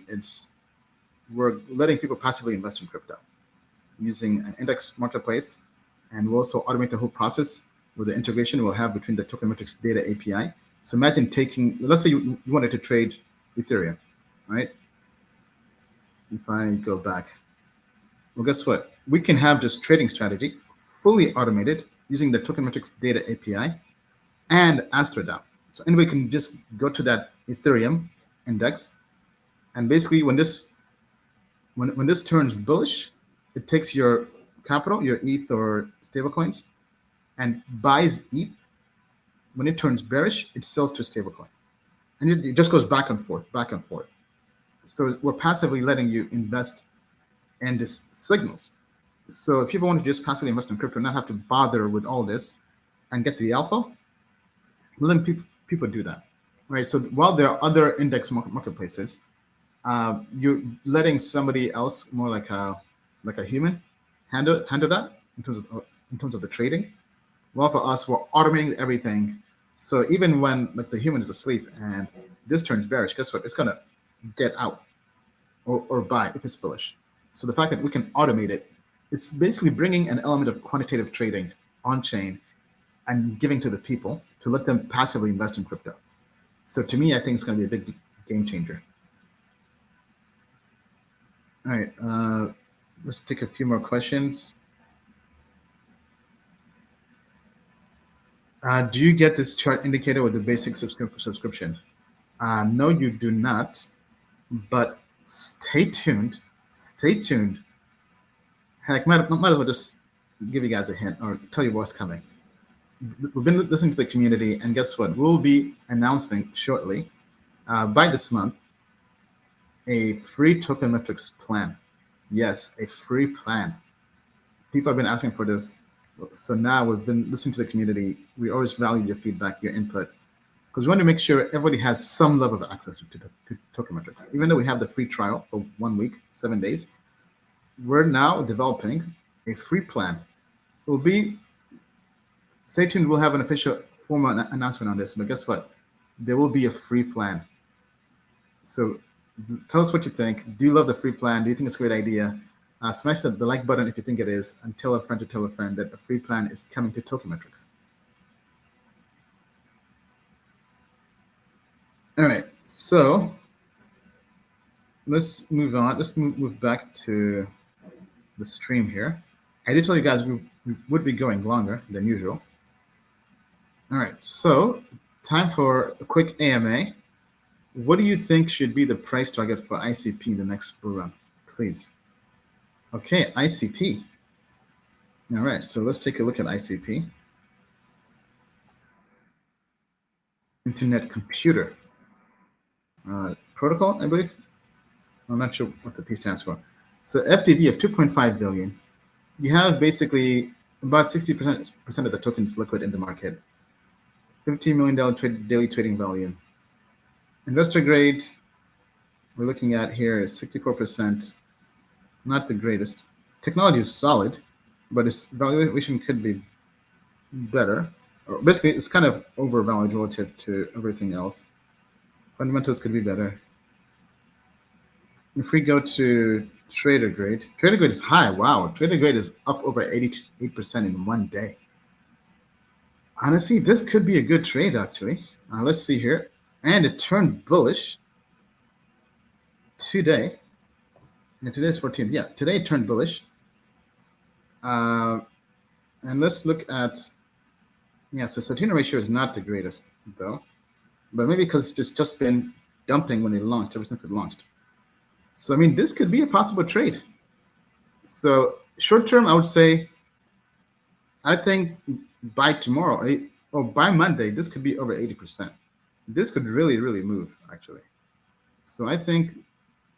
we're letting people passively invest in crypto using an index marketplace. And we'll also automate the whole process with the integration we'll have between the Tokenmetrics data API. So imagine let's say you wanted to trade Ethereum, right? If I go back, well, guess what? We can have this trading strategy fully automated using the Tokenmetrics data API and Astra DAO. So anybody can just go to that Ethereum index, and basically when this turns bullish, it takes your capital, your ETH or stablecoins, and buys ETH. When it turns bearish, it sells to stablecoin, and it just goes back and forth, back and forth. So we're passively letting you invest in these signals. So if people want to just passively invest in crypto, not have to bother with all this, and get the alpha, well, then people do that, right? So while there are other index marketplaces, you're letting somebody else, more like a human, handle that in terms of the trading. Well, for us, we're automating everything. So even when like the human is asleep and this turns bearish, guess what? It's gonna get out or buy if it's bullish. So the fact that we can automate it, it's basically bringing an element of quantitative trading on chain and giving to the people to let them passively invest in crypto. So to me, I think it's going to be a big game changer. All right, let's take a few more questions. Do you get this chart indicator with the basic subscription? No, you do not, but stay tuned. Stay tuned. Heck, might as well just give you guys a hint or tell you what's coming. We've been listening to the community, and guess what? We'll be announcing shortly, by this month, a free token metrics plan. Yes, a free plan. People have been asking for this. So now we've been listening to the community. We always value your feedback, your input, because we want to make sure everybody has some level of access to token metrics. Even though we have the free trial for 1 week, 7 days, we're now developing a free plan. It will be, stay tuned, we'll have an official formal announcement on this, but guess what? There will be a free plan. So tell us what you think. Do you love the free plan? Do you think it's a great idea? Smash the like button if you think it is, and tell a friend to tell a friend that a free plan is coming to token metrics. All right, so let's move on. Let's move back to the stream here. I did tell you guys we would be going longer than usual. All right, so time for a quick AMA. What do you think should be the price target for ICP the next bull run, please? Okay, ICP. All right, so let's take a look at ICP. Internet Computer Protocol, I believe. I'm not sure what the P stands for. So FDV of 2.5 billion. You have basically about 60% of the tokens liquid in the market. $15 million daily trading volume. Investor grade, we're looking at here is 64%. Not the greatest. Technology is solid, but its valuation could be better. Or basically, it's kind of overvalued relative to everything else. Fundamentals could be better. If we go to trader grade is high. Wow, trader grade is up over 88% in 1 day. Honestly, this could be a good trade, actually. Let's see here. And it turned bullish today. And today's 14th. Yeah, today it turned bullish. And let's look at, yeah, so Satina ratio is not the greatest, though. But maybe because it's just been dumping when it launched, ever since it launched. So, I mean, this could be a possible trade. So, short term, I would say, I think by tomorrow, or by Monday, this could be over 80%. This could really, really move, actually. So, I think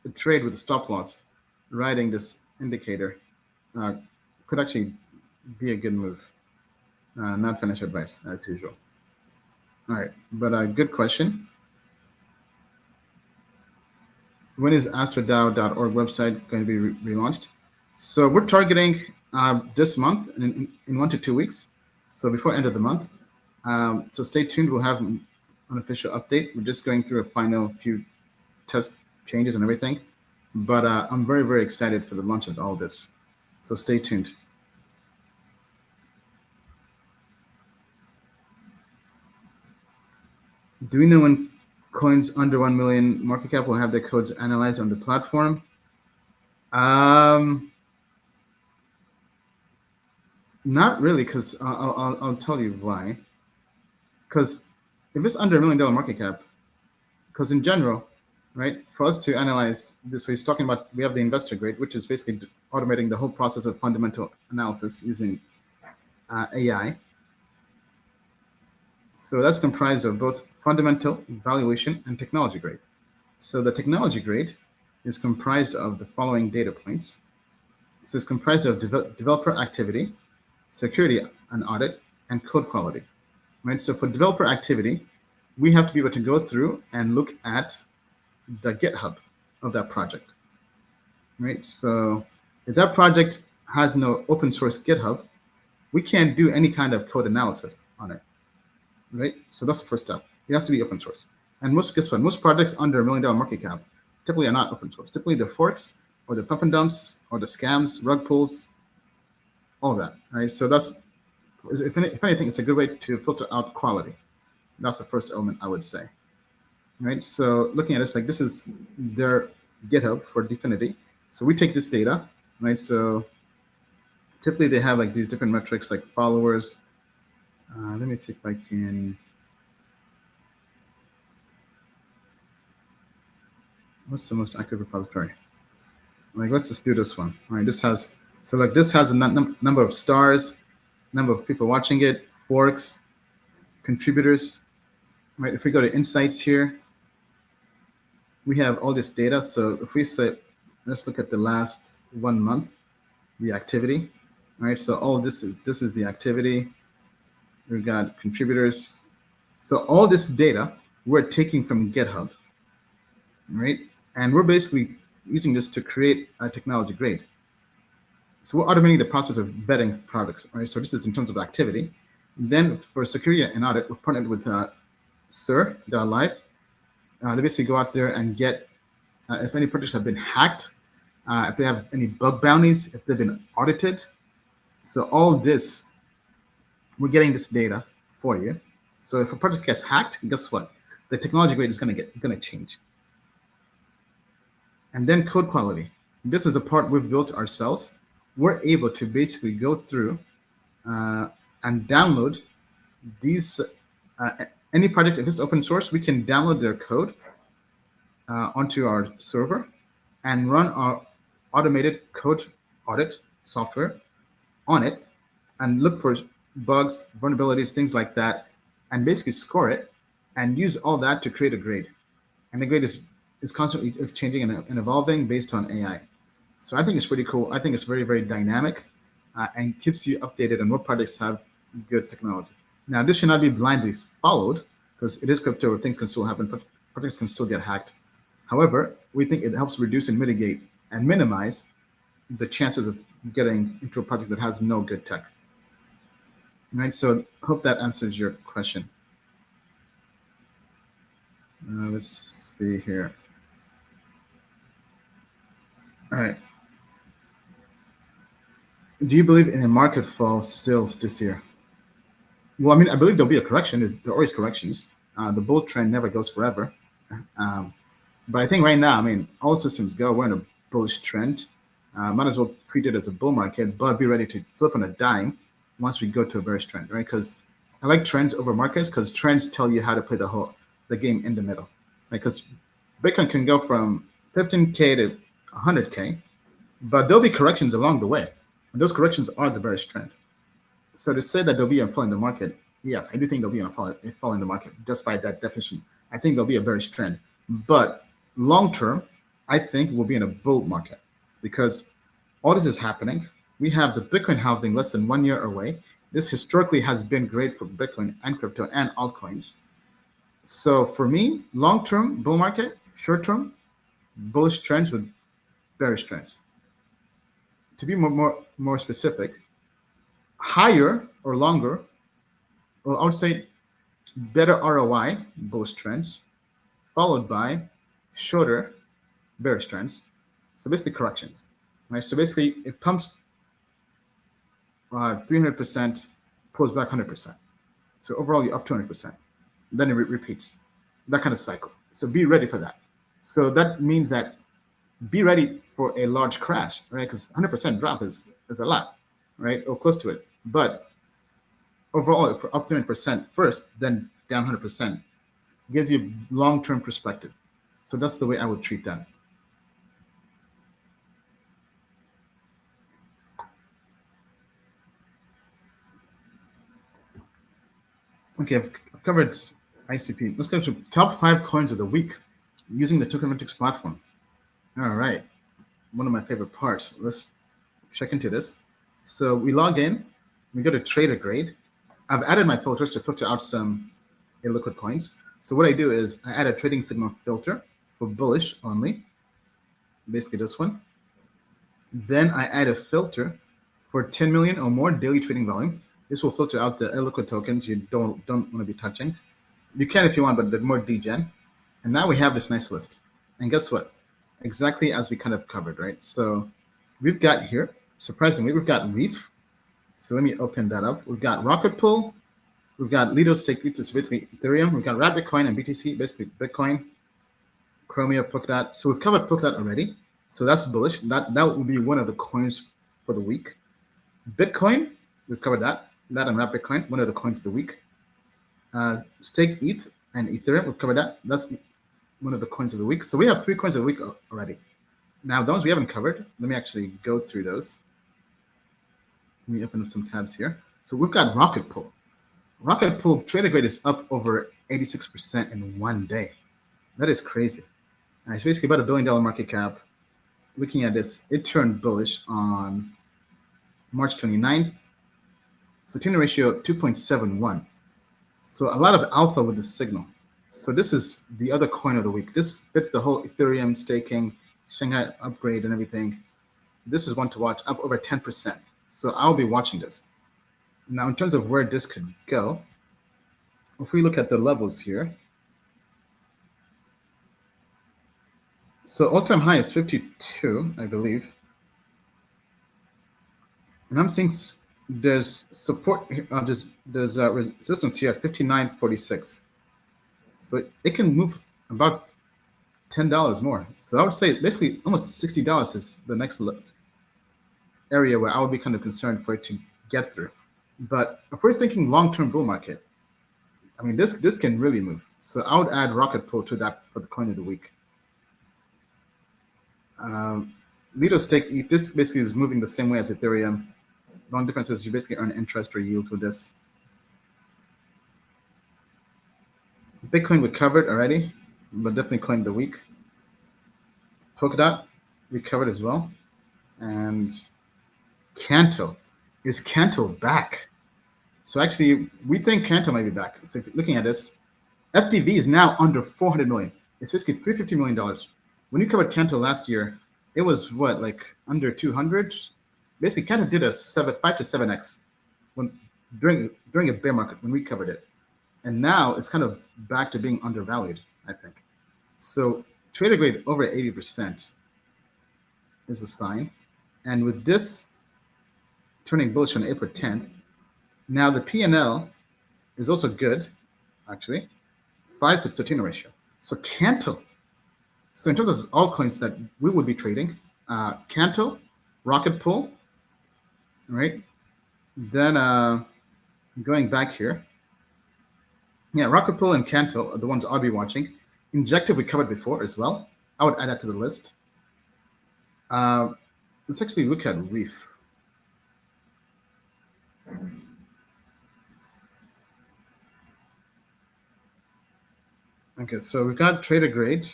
the trade with the stop loss riding this indicator could actually be a good move. Not financial advice, as usual. All right, but a good question. When is astrodao.org website going to be relaunched? So we're targeting this month in 1 to 2 weeks. So before end of the month. So stay tuned. We'll have an official update. We're just going through a final few test changes and everything. But I'm very, very excited for the launch of all this. So stay tuned. Do we know when coins under 1 million market cap will have their codes analyzed on the platform? Not really, because I'll tell you why. Because if it's under $1 million market cap, because in general, right, for us to analyze this, so he's talking about, we have the investor grade, which is basically automating the whole process of fundamental analysis using AI. So that's comprised of both fundamental, valuation, and technology grade. So the technology grade is comprised of the following data points. So it's comprised of developer activity, security and audit, and code quality, right? So for developer activity, we have to be able to go through and look at the GitHub of that project, right? So if that project has no open source GitHub, we can't do any kind of code analysis on it, right? So that's the first step. It has to be open source. And guess what? Most projects under $1 million market cap typically are not open source. Typically they're forks or the pump and dumps or the scams, rug pulls, all that, right? So that's, if anything, it's a good way to filter out quality. That's the first element I would say, right? So looking at this, like this is their GitHub for Dfinity. So we take this data, right? So typically they have like these different metrics like followers. Let me see if I can. What's the most active repository? Like, let's just do this one. All right, this has, so like this has a number of stars, number of people watching it, forks, contributors, right? If we go to insights here, we have all this data. So if we say, let's look at the last 1 month, the activity, right? So all this is the activity. We've got contributors. So all this data we're taking from GitHub, right? And we're basically using this to create a technology grade. So we're automating the process of vetting products, right? So this is in terms of activity. Then for security and audit, we're partnered with SIR, they're live. They basically go out there and get if any projects have been hacked, if they have any bug bounties, if they've been audited. So all this, we're getting this data for you. So if a project gets hacked, guess what? The technology grade is gonna change. And then code quality. This is a part we've built ourselves. We're able to basically go through and download these. Any project, if it's open source, we can download their code onto our server and run our automated code audit software on it and look for bugs, vulnerabilities, things like that, and basically score it and use all that to create a grade. And the grade is constantly changing and evolving based on AI. So I think it's pretty cool. I think it's very, very dynamic and keeps you updated on what projects have good technology. Now, this should not be blindly followed because it is crypto where things can still happen. Projects can still get hacked. However, we think it helps reduce and mitigate and minimize the chances of getting into a project that has no good tech. Right, so hope that answers your question. Let's see here. All right. Do you believe in a market fall still this year? Well, I mean, I believe there'll be a correction. There are always corrections. The bull trend never goes forever. But I think right now, I mean, all systems go. We're in a bullish trend. Might as well treat it as a bull market, but be ready to flip on a dime once we go to a bearish trend, right? Because I like trends over markets because trends tell you how to play the game in the middle, right? Because Bitcoin can go from 15K to 100K, but there'll be corrections along the way. And those corrections are the bearish trend. So to say that there'll be a fall in the market, yes, I do think there'll be a fall in the market just by that definition. I think there'll be a bearish trend, but long term, I think we'll be in a bull market because all this is happening. We have the Bitcoin halving less than 1 year away. This historically has been great for Bitcoin and crypto and altcoins. So for me, long term bull market, short term bullish trends with bearish trends. To be more specific, higher or longer, well, I would say better ROI, bullish trends, followed by shorter bearish trends. So basically corrections, right? So basically it pumps 300%, pulls back 100%. So overall you're up 200%. Then it repeats, that kind of cycle. So be ready for that. So that means that be ready for a large crash, right? Because 100% drop is a lot, right? Or close to it. But overall, if we're up 200% first, then down 100%, gives you long-term perspective. So that's the way I would treat that. Okay, I've covered ICP. Let's go to top 5 coins of the week using the Tokenmetrics platform. All right, one of my favorite parts. Let's check into this. So we log in, we go to trader grade, I've added my filters to filter out some illiquid coins. So what I do is I add a trading signal filter for bullish only, basically this one. Then I add a filter for 10 million or more daily trading volume. This will filter out the illiquid tokens you don't want to be touching. You can if you want, but they're more degen. And now we have this nice list. And guess what? Exactly as we kind of covered, right? So we've got here, surprisingly, we've got Reef. So let me open that up. We've got Rocket Pool. We've got Lido Stake, so basically Ethereum. We've got Wrapped Bitcoin and BTC, basically Bitcoin, Chromia, Polkadot. So we've covered Polkadot already. So that's bullish. That will be one of the coins for the week. Bitcoin, we've covered that. That and Wrapped Bitcoin, one of the coins of the week. Staked ETH and Ethereum, we've covered that. That's one of the coins of the week. So we have 3 coins of the week already. Now, those we haven't covered, let me actually go through those. Let me open up some tabs here. So we've got Rocket Pool. Rocket Pool trader grade is up over 86% in one day. That is crazy. It's basically about $1 billion market cap. Looking at this, it turned bullish on March 29th. So TINA ratio 2.71. So a lot of alpha with this signal. So this is the other coin of the week. This fits the whole Ethereum staking, Shanghai upgrade and everything. This is one to watch, up over 10%. So I'll be watching this. Now, in terms of where this could go, if we look at the levels here, so all-time high is 52, I believe. And I'm seeing there's support, there's resistance here at 59.46. So it can move about $10 more. So I would say basically almost $60 is the next area where I would be kind of concerned for it to get through. But if we're thinking long-term bull market, I mean, this can really move. So I would add Rocket Pool to that for the coin of the week. Lido Stake ETH, this basically is moving the same way as Ethereum. The only difference is you basically earn interest or yield with this. Bitcoin we covered already, but definitely coin of the week. Polkadot we covered as well. And Canto. Is Canto back? So actually, we think Canto might be back. So if you're looking at this, FTV is now under 400 million. It's basically $350 million. When you covered Canto last year, it was what, like under 200? Basically, Canto did a 5 to 7x during a bear market when we covered it. And now it's kind of back to being undervalued, I think. So trader grade over 80% is a sign. And with this turning bullish on April 10th, now the P&L is also good, actually. 5 to 13 ratio. So Canto. So in terms of altcoins that we would be trading, Canto, Rocket Pool, right? Then going back here, yeah, Rocket Pool and Canto are the ones I'll be watching. Injective we covered before as well. I would add that to the list. Let's actually look at Reef. Okay, so we've got trader grade,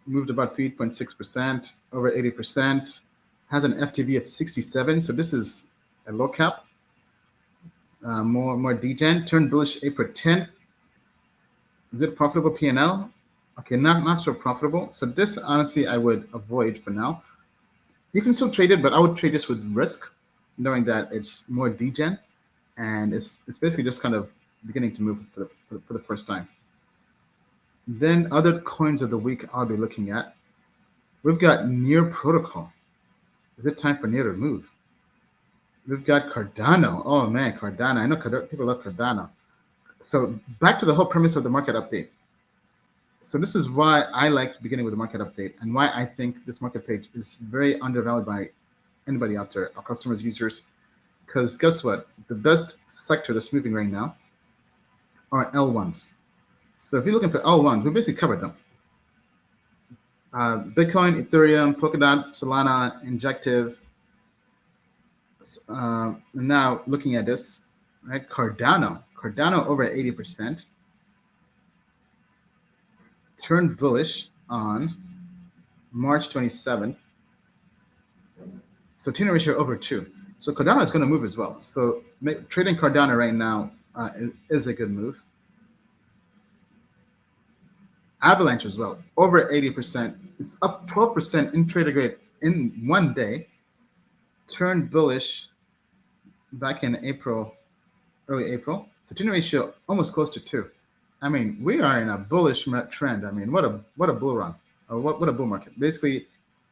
moved about 3.6%, over 80%, has an FTV of 67. So this is a low cap, more degen, turned bullish April 10th. Is it profitable P&L? Okay, not so profitable. So this, honestly, I would avoid for now. You can still trade it, but I would trade this with risk, knowing that it's more degen, and it's basically just kind of beginning to move for the first time. Then other coins of the week I'll be looking at. We've got Near Protocol. Is it time for Near to move? We've got Cardano. Oh man, Cardano. I know people love Cardano. So back to the whole premise of the market update. So this is why I liked beginning with the market update and why I think this market page is very undervalued by anybody out there, our customers, users. Because guess what? The best sector that's moving right now are L1s. So if you're looking for L1s, we basically covered them. Bitcoin, Ethereum, Polkadot, Solana, Injective. Now looking at this, right? Cardano over 80%. Turned bullish on March 27th. So TINA ratio over 2. So Cardano is going to move as well. So trading Cardano right now, is a good move. Avalanche as well, over 80%. It's up 12% in trader grade in one day. Turned bullish back in April, early April. So to ratio almost close to 2. I mean, we are in a bullish trend. I mean, what a bull run, or what a bull market. Basically,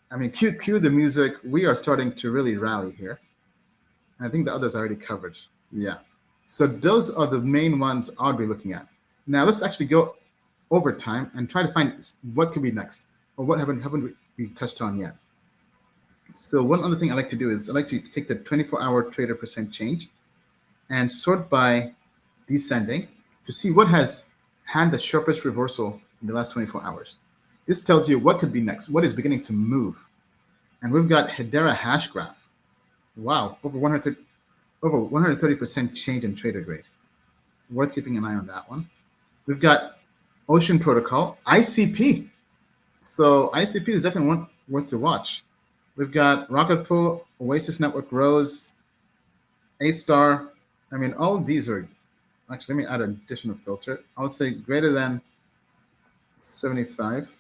I mean, cue the music. We are starting to really rally here. I think the others are already covered. Yeah. So those are the main ones I'll be looking at. Now let's actually go over time and try to find what could be next, or what haven't we touched on yet. So one other thing I like to do is I like to take the 24-hour trader percent change and sort by descending to see what has had the sharpest reversal in the last 24 hours. This tells you what could be next, what is beginning to move. And we've got Hedera hash graph. Wow, over 130% change in trader grade. Worth keeping an eye on that one. We've got Ocean Protocol, ICP. So ICP is definitely one worth to watch. We've got Rocket Pool, Oasis Network Rose, A-Star. I mean, all these are, actually, let me add an additional filter. I'll say greater than 75.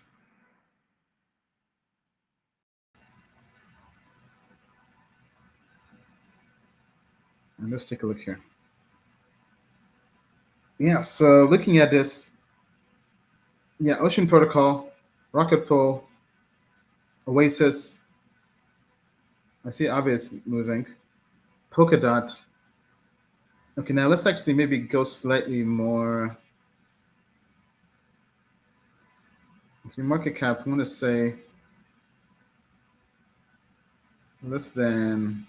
And let's take a look here. Yeah, so looking at this, yeah, Ocean Protocol, Rocket Pool, Oasis. I see Obvious moving. Polkadot. Okay, now let's actually maybe go slightly more. Okay, market cap, I'm going to say less than.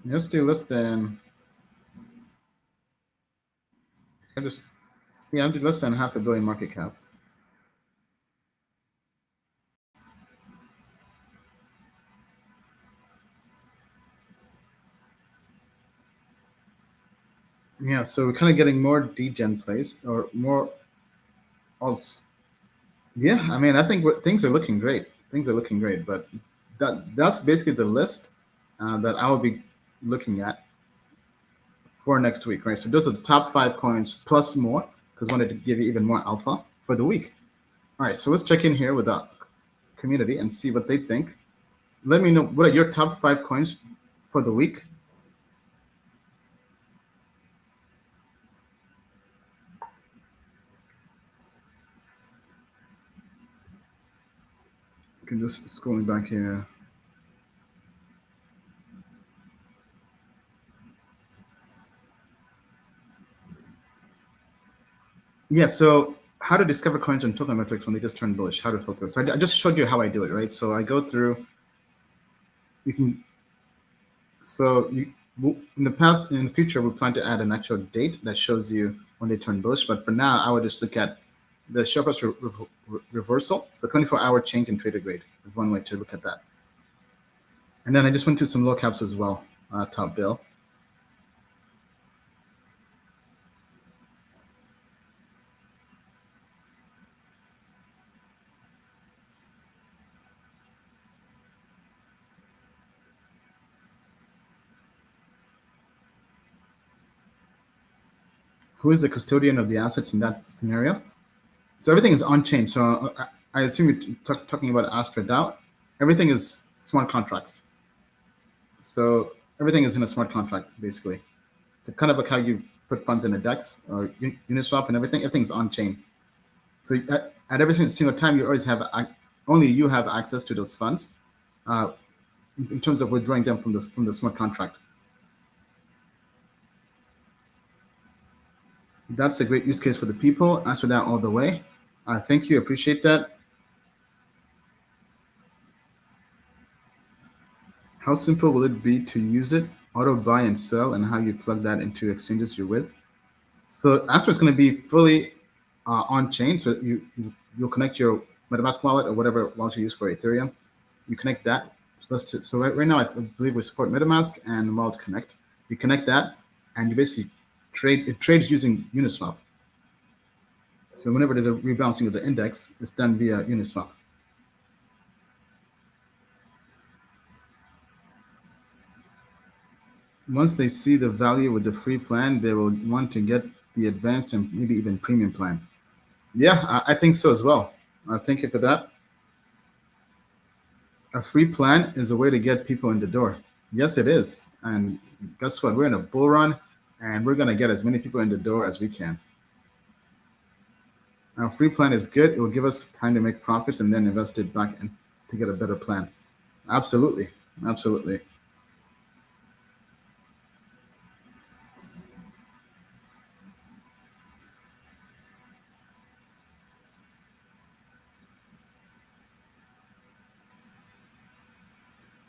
Let's do less than. I'll do less than $500 million market cap. Yeah, so we're kind of getting more degen plays or more alts. Yeah, I mean, I think things are looking great. Things are looking great, but that's basically the list that I'll be looking at for next week, right? So those are the top 5 coins plus more, because I wanted to give you even more alpha for the week. All right, so let's check in here with the community and see what they think. Let me know, what are your top 5 coins for the week? You can just scrolling back here. Yeah, so how to discover coins on token metrics when they just turn bullish, how to filter. So I just showed you how I do it, right? So I go through, you can, so you, in the future, we plan to add an actual date that shows you when they turn bullish. But for now, I would just look at the sharpest reversal. So 24-hour change in trader grade is one way to look at that. And then I just went through some low caps as well, top bill. Who is the custodian of the assets in that scenario? So everything is on chain. So I assume you're talking about Astra DAO. Everything is smart contracts. So everything is in a smart contract, basically. So kind of like how you put funds in a DEX or Uniswap and everything. Everything's on chain. So at every single time, you always have only you have access to those funds in terms of withdrawing them from the smart contract. That's a great use case for the people. Answer that all the way. Thank you. Appreciate that. How simple will it be to use it? Auto buy and sell, and how you plug that into exchanges you're with. So Astra is going to be fully on chain. So you'll connect your MetaMask wallet or whatever wallet you use for Ethereum. You connect that. So right now, I believe we support MetaMask and Wallet Connect. You connect that, and you basically trade. It trades using Uniswap. So whenever there's a rebalancing of the index, it's done via Uniswap. once they see the value with the free plan, they will want to get the advanced and maybe even premium plan. Yeah, I think so as well. Thank you for that. A free plan is a way to get people in the door. Yes, it is. And guess what? We're in a bull run, and we're going to get as many people in the door as we can. Now, free plan is good. It will give us time to make profits and then invest it back in to get a better plan. Absolutely. Absolutely.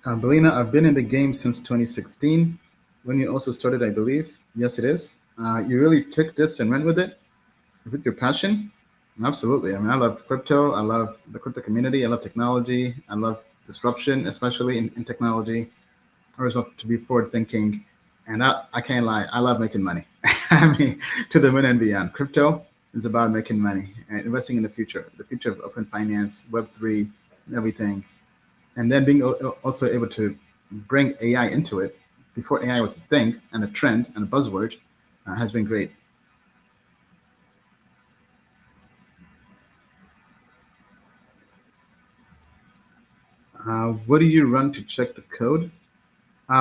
Belina, I've been in the game since 2016 when you also started, I believe. Yes, it is. You really took this and went with it. Is it your passion? Absolutely. I mean, I love crypto. I love the crypto community. I love technology. I love disruption, especially in technology. I always love to be forward thinking. And I can't lie, I love making money. I mean, to the moon and beyond. Crypto is about making money and investing in the future of open finance, Web3, everything. And then being also able to bring AI into it before AI was a thing and a trend and a buzzword has been great. What do you run to check the code?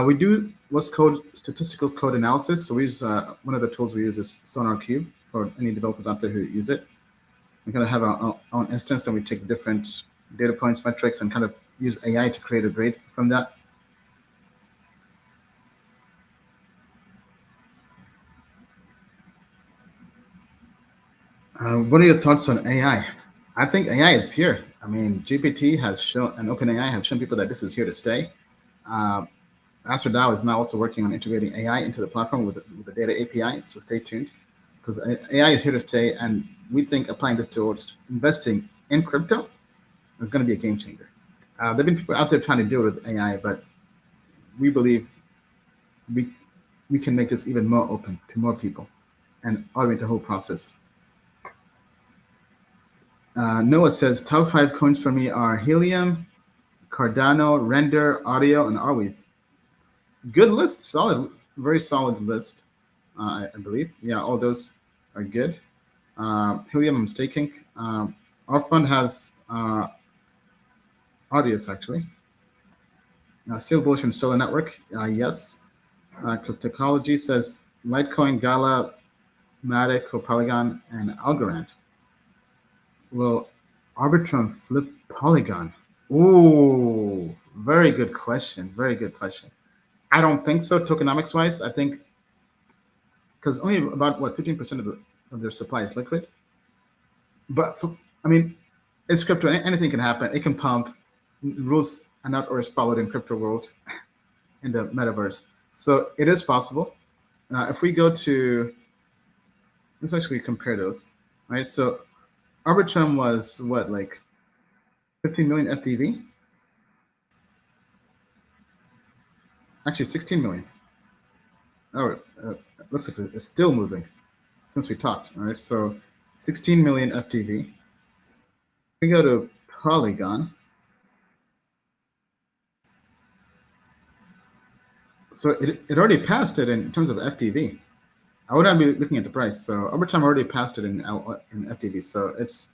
We do what's called statistical code analysis. So we use one of the tools we use is Sonar Cube for any developers out there who use it. We kind of have our own instance, and we take different data points, metrics, and kind of use AI to create a grade from that. What are your thoughts on AI? I think AI is here. I mean, GPT has shown, and OpenAI have shown people that this is here to stay. AstroDAO is now also working on integrating AI into the platform with the data API, so stay tuned, because AI is here to stay, and we think applying this towards investing in crypto is going to be a game changer. There have been people out there trying to do it with AI, but we believe we can make this even more open to more people and automate the whole process. Noah says, top 5 coins for me are Helium, Cardano, Render, Audio, and Arweave. Good list, solid, very solid list, I believe. Yeah, all those are good. Helium, I'm staking. Our fund has Audius, actually. Still bullish on Solar Network, yes. Cryptocology says Litecoin, Gala, Matic, or Polygon, and Algorand. Will Arbitrum flip Polygon? Ooh, very good question. Very good question. I don't think so, tokenomics wise. I think because only about 15% of their supply is liquid. But I mean, it's crypto. Anything can happen. It can pump. Rules are not always followed in crypto world, in the metaverse. So it is possible. If we go to, let's actually compare those, right? So Arbitrum was what, like 15 million FDV? Actually, 16 million. Oh, looks like it's still moving since we talked. All right, so 16 million FDV. We go to Polygon. So it already passed it in terms of FDV. I would not be looking at the price. So Arbitrum already passed it in FDV. So it's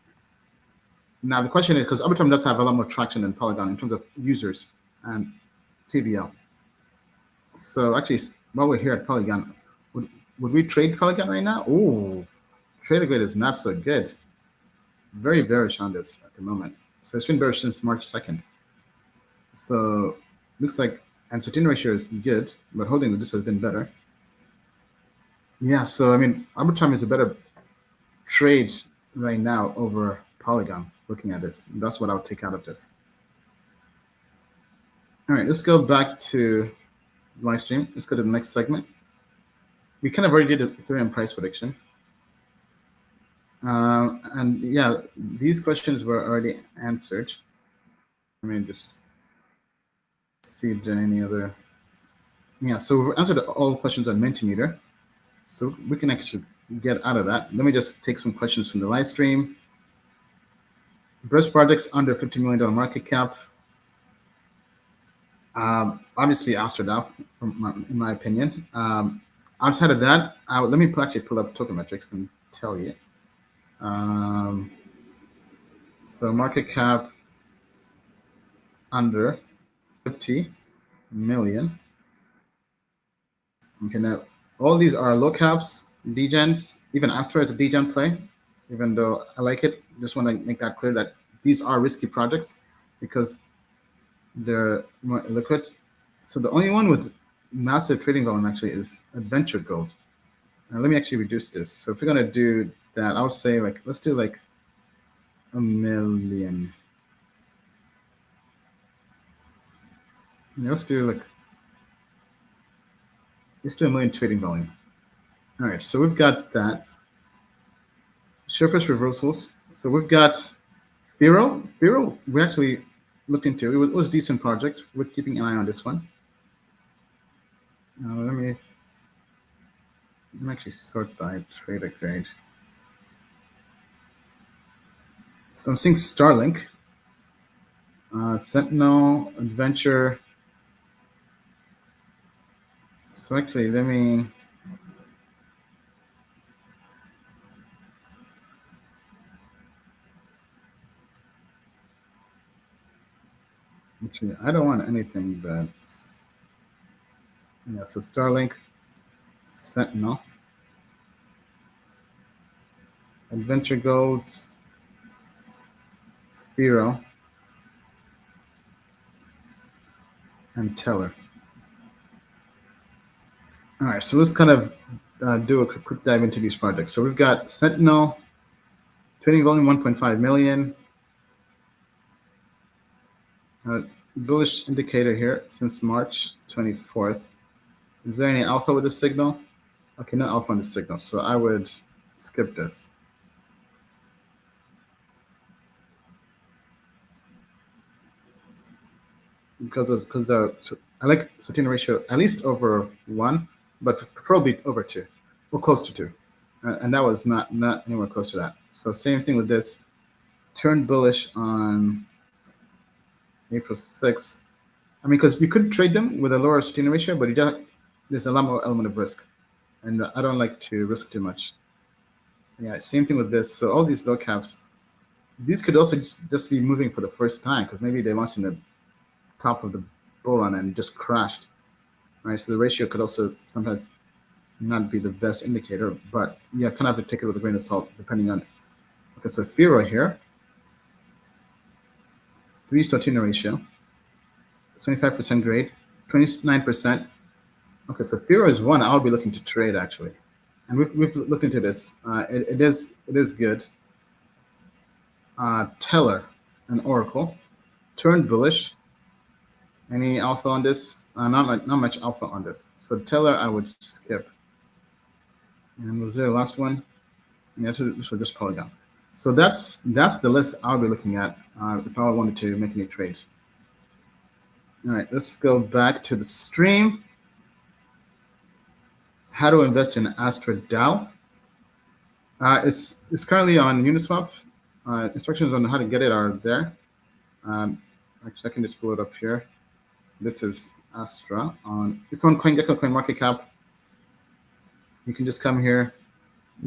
now the question is, because Arbitrum does have a lot more traction than Polygon in terms of users and TVL. So actually, while we're here at Polygon, would we trade Polygon right now? Ooh, trader grade is not so good. Very bearish on this at the moment. So it's been bearish since March 2nd. So looks like uncertainty ratio is good, but holding the distance has been better. Yeah, so I mean, Arbitrum is a better trade right now over Polygon. Looking at this, that's what I would take out of this. All right, let's go back to live stream. Let's go to the next segment. We kind of already did the Ethereum price prediction. And yeah, these questions were already answered. Let me just see if there are any other. Yeah, so we've answered all questions on Mentimeter. So we can actually get out of that. Let me just take some questions from the live stream. Best projects under $50 million market cap. obviously Astra DAO, in my opinion. Outside of that, let me actually pull up token metrics and tell you. So market cap under 50 million. Okay, now all these are low caps, degens. Even Astra is a degen play, even though I like it. Just want to make that clear that these are risky projects because they're more illiquid. So the only one with massive trading volume actually is Adventure Gold. Now let me actually reduce this. So if we're gonna do that, I'll say like let's do like 1 million. Yeah, let's do 1 million trading volume. All right, so we've got that. Share price reversals. So we've got Firo. Firo, we actually looked into. It was a decent project. We're keeping an eye on this one. Let me actually sort by trader grade. So I'm seeing Starlink, Sentinel, Adventure. So actually, let me. Actually, I don't want anything that's. Yeah, so Starlink, Sentinel, Adventure Gold, Firo, and Teller. All right, so let's kind of do a quick dive into these projects. So we've got Sentinel, trading volume 1.5 million. Bullish indicator here since March 24th. Is there any alpha with the signal? Okay, no alpha on the signal, so I would skip this. Because I like sorting ratio at least over 1, but preferably over 2 or close to 2, and that was not anywhere close to that. So same thing with this. Turned bullish on April 6th. I mean, because you could trade them with a lower sorting ratio, but there's a lot more element of risk, and I don't like to risk too much. Yeah, same thing with this. So all these low caps, these could also just be moving for the first time because maybe they launched in the top of the bull run and just crashed, right? So the ratio could also sometimes not be the best indicator, but yeah, kind of have to take it with a grain of salt depending on. Okay, so Firo here, 3 sorting ratio, 25% grade, 29%. Okay, so Firo is one I'll be looking to trade actually, and we've looked into this. It is good. Teller and Oracle turned bullish. Any alpha on this? Not much alpha on this. So Teller I would skip. And was there a last one? Yeah, this was just Polygon. So that's the list I'll be looking at if I wanted to make any trades. All right, let's go back to the stream. How to invest in Astra DAO. It's currently on Uniswap. Instructions on how to get it are there. Actually, I can just pull it up here. This is Astra it's on CoinGecko, CoinMarketCap. You can just come here,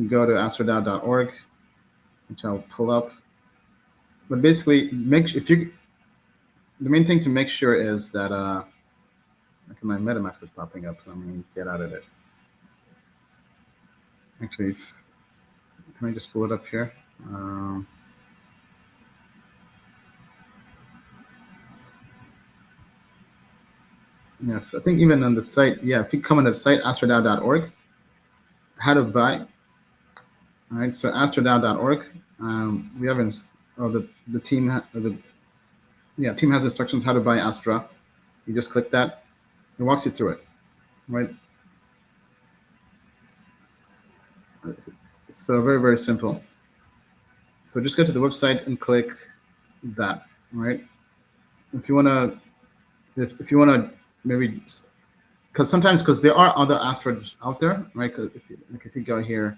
go to astradao.org, which I'll pull up. But basically, the main thing to make sure is that okay, my MetaMask is popping up. Let me get out of this. Actually, can I just pull it up here? Yes, I think even on the site, yeah, if you come on the site, astradao.org, how to buy. All right, so astradao.org, we have the team, team has instructions how to buy Astra. You just click that, it walks you through it, right? So very, very simple. So just go to the website and click that, right? If you wanna maybe, because there are other Astras out there, right? Because if you go here,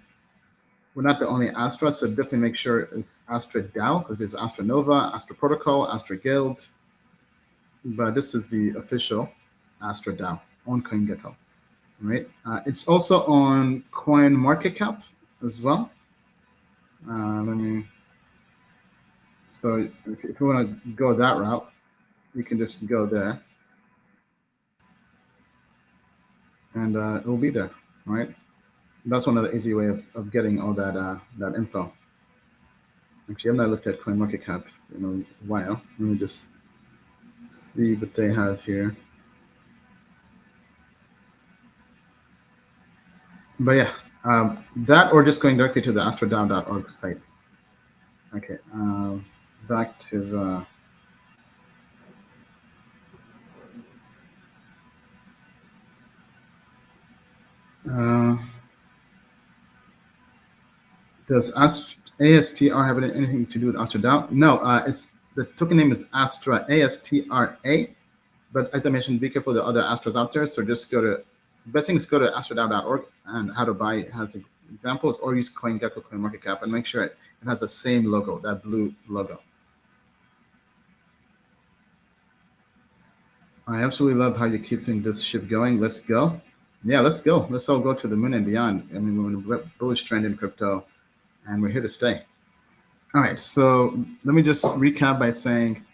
we're not the only Astra, so definitely make sure it's Astra DAO because there's Astra Nova, Astra Protocol, Astra Guild, but this is the official. Astra DAO on CoinGecko, right? It's also on CoinMarketCap as well. So if you want to go that route, you can just go there, and it will be there, right? That's one of the easy way of getting all that info. Actually, I've not looked at CoinMarketCap in a while. Let me just see what they have here. But yeah, that or just going directly to the astrodao.org site. Okay, back to the. Does ASTR have anything to do with AstraDAO? No, it's the token name is Astra, ASTRA. But as I mentioned, be careful, there are other Astras out there. So just go to, best thing is go to astrodao.org, and how to buy has examples, or use CoinGecko, CoinMarketCap, and make sure it has the same logo, that blue logo. I absolutely love how you're keeping this ship going. Let's go. Yeah, let's go. Let's all go to the moon and beyond. I mean, we're in a bullish trend in crypto, and we're here to stay. All right, so let me just recap by saying,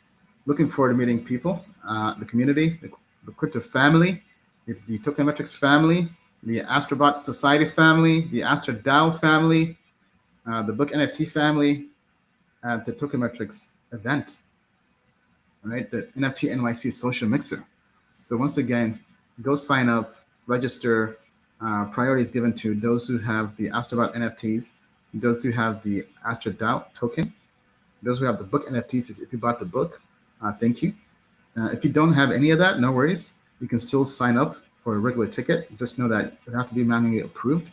looking forward to meeting people, the community, the crypto family, the Tokenmetrics family, the Astrobot Society family, the AstroDAO family, the Book NFT family, at the Tokenmetrics event, right? The NFT NYC social mixer. So once again, go sign up, register. Priority is given to those who have the Astrobot NFTs, those who have the AstroDAO token, those who have the book NFTs. If you bought the book, thank you. If you don't have any of that, no worries. You can still sign up for a regular ticket. Just know that it have to be manually approved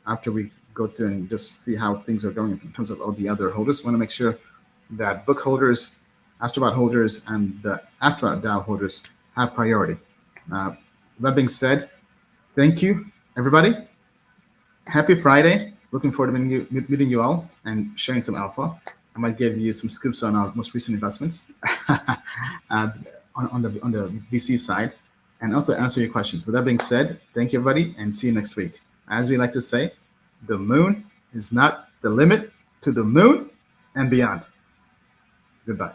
after we go through and just see how things are going in terms of all the other holders. We want to make sure that book holders, Astrobot holders, and the AstroDAO holders have priority. That being said, thank you, everybody. Happy Friday. Looking forward to meeting you all and sharing some alpha. I might give you some scoops on our most recent investments on the VC side, and also answer your questions. With that being said, thank you, everybody, and see you next week. As we like to say, the moon is not the limit to the moon and beyond. Goodbye.